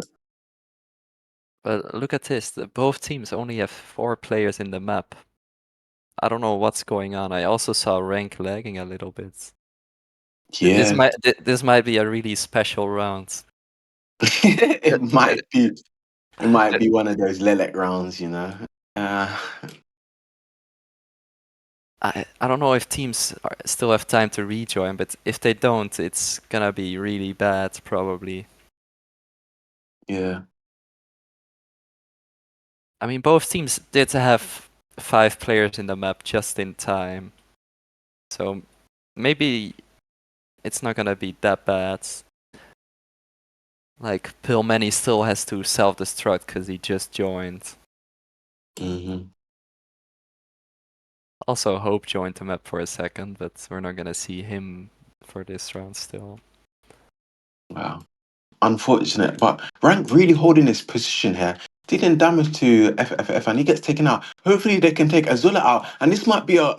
B: but look at this. Both teams only have 4 players in the map. I don't know what's going on. I also saw rank lagging a little bit.
A: yeah,
B: This might be a really special round.
A: it
B: Uh,
A: might be. It might
B: uh,
A: be one of those Lelek rounds, you know. Uh,
B: I don't know if teams still have time to rejoin, but if they don't, it's gonna be really bad, probably.
A: yeah.
B: I mean, both teams did have 5 players in the map just in time, so maybe it's not gonna be that bad. Like, Pillmany still has to self-destruct because he just joined.
A: hmm
B: Also, Hope joined the map for a second, but we're not gonna see him for this round still.
A: Wow. Unfortunate, but Rank really holding his position here, dealing damage to FFF, and he gets taken out. Hopefully, they can take Azula out, and this might be a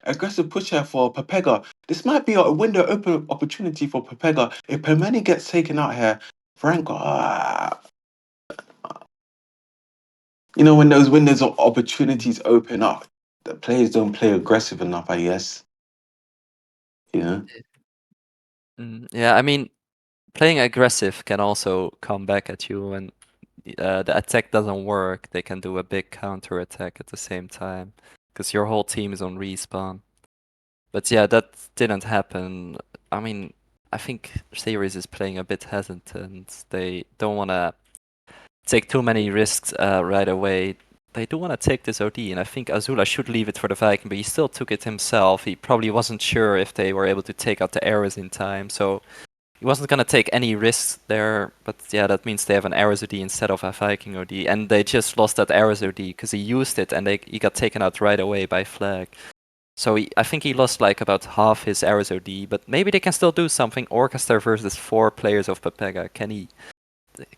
A: aggressive push here for PEPEGA. This might be a window open opportunity for PEPEGA. If Permani gets taken out here, Rank, when those windows of opportunities open up, the players don't play aggressive enough, I guess. Yeah.
B: Yeah, I mean, playing aggressive can also come back at you when the attack doesn't work. They can do a big counter attack at the same time because your whole team is on respawn. But yeah, that didn't happen. I mean, I think Sirius is playing a bit hesitant. They don't want to take too many risks right away. They do want to take this OD, and I think Azula should leave it for the Viking, but he still took it himself. He probably wasn't sure if they were able to take out the arrows in time, so he wasn't going to take any risks there. But yeah, that means they have an arrows OD instead of a Viking OD, and they just lost that arrows OD because he used it, and he got taken out right away by Flag. So I think he lost like about half his arrows OD, but maybe they can still do something. Orchestra versus 4 players of PEPEGA. Can he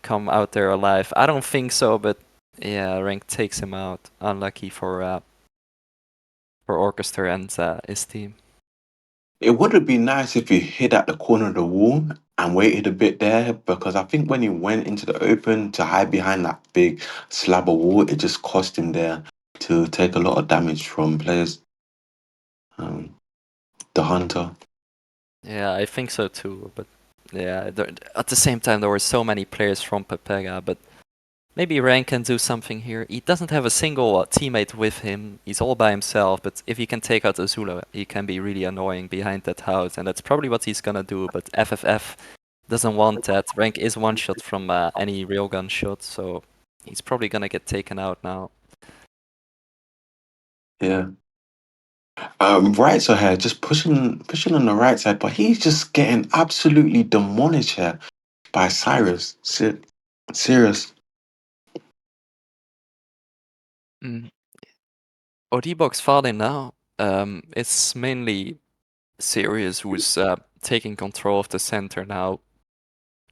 B: come out there alive? I don't think so, but yeah, Rank takes him out. Unlucky for Orchestra and his team.
A: It would have been nice if he hid at the corner of the wall and waited a bit there, because I think when he went into the open to hide behind that big slab of wall, it just cost him there to take a lot of damage from players. The Hunter.
B: Yeah, I think so too. But yeah, at the same time, there were so many players from PEPEGA, but maybe Rank can do something here. He doesn't have a single teammate with him. He's all by himself, but if he can take out Azula, he can be really annoying behind that house, and that's probably what he's gonna do, but FFF doesn't want that. Rank is one shot from any railgun shot, so he's probably gonna get taken out now.
A: Yeah. Right side here, just pushing on the right side, but he's just getting absolutely demolished here by Cyrus. Serious.
B: Mm. OD box falling now. It's mainly Sirius who's taking control of the center now.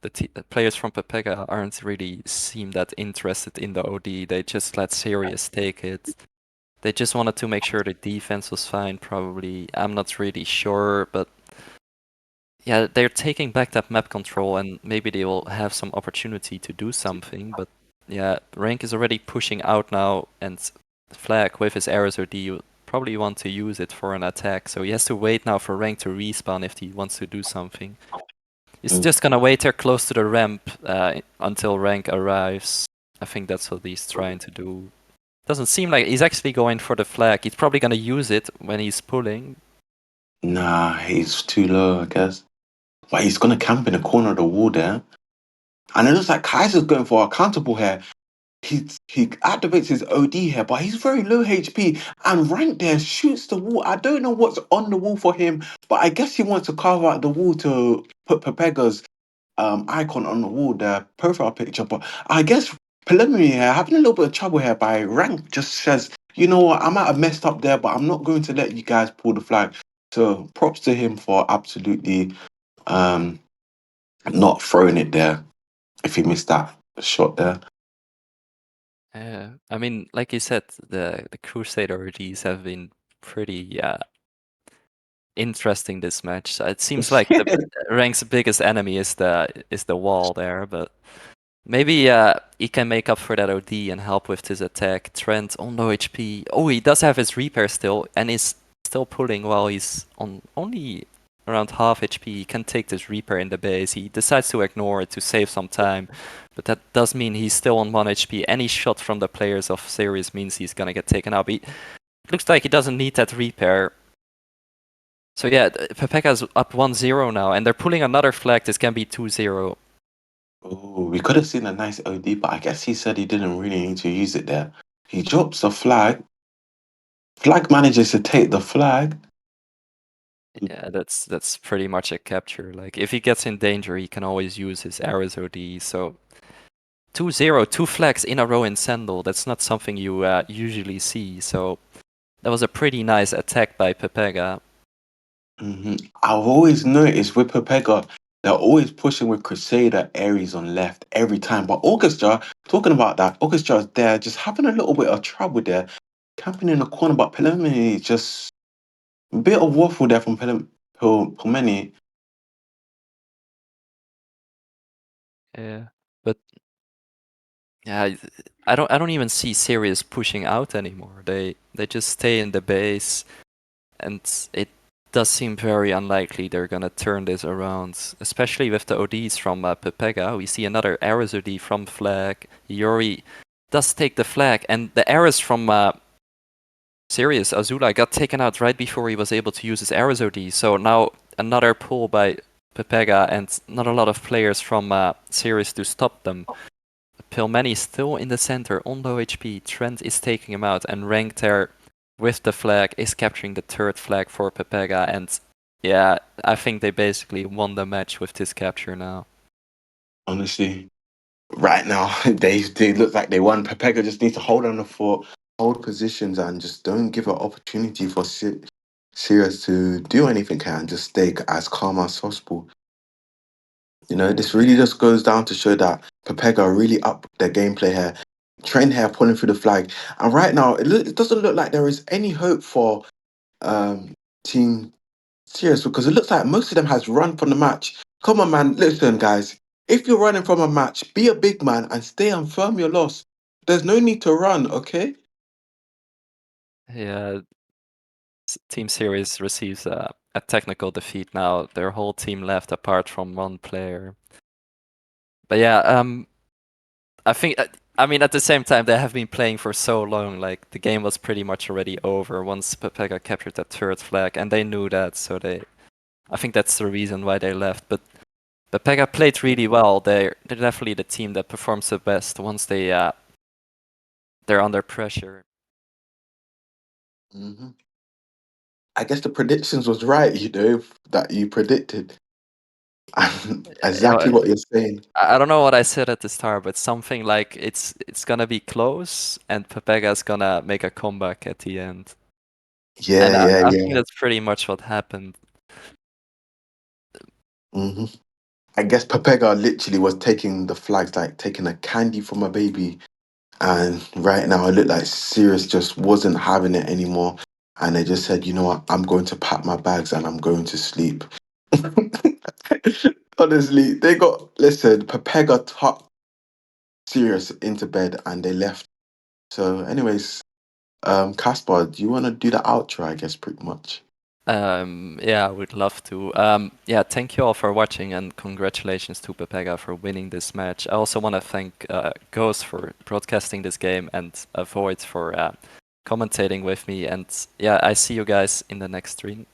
B: The players from PEPEGA aren't really seem that interested in the OD. They just let Sirius take it. They just wanted to make sure the defense was fine, probably. I'm not really sure, but yeah, they're taking back that map control, and maybe they will have some opportunity to do something. But yeah, Rank is already pushing out now, and Flag with his arrows OD will probably want to use it for an attack. So he has to wait now for Rank to respawn if he wants to do something. He's just gonna wait there close to the ramp until Rank arrives. I think that's what he's trying to do. Doesn't seem like he's actually going for the flag. He's probably gonna use it when he's pulling.
A: Nah, he's too low, I guess. But he's gonna camp in the corner of the wall there. And it looks like Kaiser's going for a counterable here. He activates his OD here, but he's very low HP. And Rank there shoots the wall. I don't know what's on the wall for him, but I guess he wants to carve out the wall to put PEPEGA's icon on the wall, the profile picture. But I guess preliminary here, having a little bit of trouble here by Rank just says, you know what, I might have messed up there, but I'm not going to let you guys pull the flag. So props to him for absolutely not throwing it there if he missed that shot there.
B: Yeah, I mean, like you said, the Crusader OGs have been pretty interesting this match. It seems like the Rank's biggest enemy is the wall there, but maybe he can make up for that OD and help with his attack. Trent on low HP. Oh, he does have his repair still, and is still pulling while he's on only around half HP. He can take this repair in the base. He decides to ignore it to save some time, but that does mean he's still on 1 HP. Any shot from the players of Sirius means he's gonna get taken out. It looks like he doesn't need that repair. So yeah, PEPEGA's up 1-0 now, and they're pulling another flag. This can be 2-0.
A: Oh, we could have seen a nice OD, but I guess he said he didn't really need to use it there. He drops the flag. Flag manages to take the flag.
B: Yeah, that's pretty much a capture. Like, if he gets in danger, he can always use his arrows OD. So 2-0, 2 flags in a row in Sandal. That's not something you usually see. So That was a pretty nice attack by PEPEGA.
A: I've always noticed with PEPEGA, they're always pushing with Crusader Ares on left every time. But Orchestra, talking about that, Orchestra's there just having a little bit of trouble there, camping in the corner. But Pellemini just a bit of waffle there from Pellemini.
B: Yeah, but yeah, I don't even see Sirius pushing out anymore. They just stay in the base, and it does seem very unlikely they're gonna turn this around, especially with the ODs from PEPEGA. We see another Ares OD from flag. Yori does take the flag, and the Ares from Sirius, Azula, got taken out right before he was able to use his Ares OD. So now another pull by PEPEGA, and not a lot of players from Sirius to stop them. Pilmeni still in the center on low HP. Trent is taking him out, and Rank there with the flag is capturing the third flag for PEPEGA. And yeah, I think they basically won the match with this capture now.
A: Honestly, right now they look like they won. PEPEGA just needs to hold on the fort, hold positions, and just don't give an opportunity for Sirius to do anything and just stay as calm as possible. You know, this really just goes down to show that PEPEGA are really up their gameplay here. Trent here pulling through the flag. And right now, it doesn't look like there is any hope for Team Sirius because it looks like most of them has run from the match. Come on, man. Listen, guys. If you're running from a match, be a big man and stay and firm your loss. There's no need to run, okay?
B: Yeah, Team Series receives a technical defeat now. Their whole team left apart from one player. But yeah, I think, I mean, at the same time, they have been playing for so long. Like, the game was pretty much already over once PEPEGA captured that third flag, and they knew that, so I think that's the reason why they left. But PEPEGA played really well. They're definitely the team that performs the best once they're under pressure.
A: hmm I guess the predictions was right, you know, that you predicted.
B: You know,
A: Exactly what you're saying.
B: I don't know what I said at the start, but something like it's gonna be close, and PEPEGA's gonna make a comeback at the end.
A: Yeah,
B: And
A: yeah,
B: I think
A: yeah.
B: that's pretty much what happened.
A: hmm I guess PEPEGA literally was taking the flags like taking a candy from a baby. And right now, it looked like Sirius just wasn't having it anymore. And they just said, you know what, I'm going to pack my bags and I'm going to sleep. Honestly, listen, PEPEGA tucked Sirius into bed and they left. So, anyways, Caspar, do you want to do the outro, I guess, pretty much?
B: Yeah, I would love to. Yeah, thank you all for watching, and congratulations to PEPEGA for winning this match. I also want to thank Ghost for broadcasting this game, and Void for commentating with me. And yeah, I see you guys in the next stream.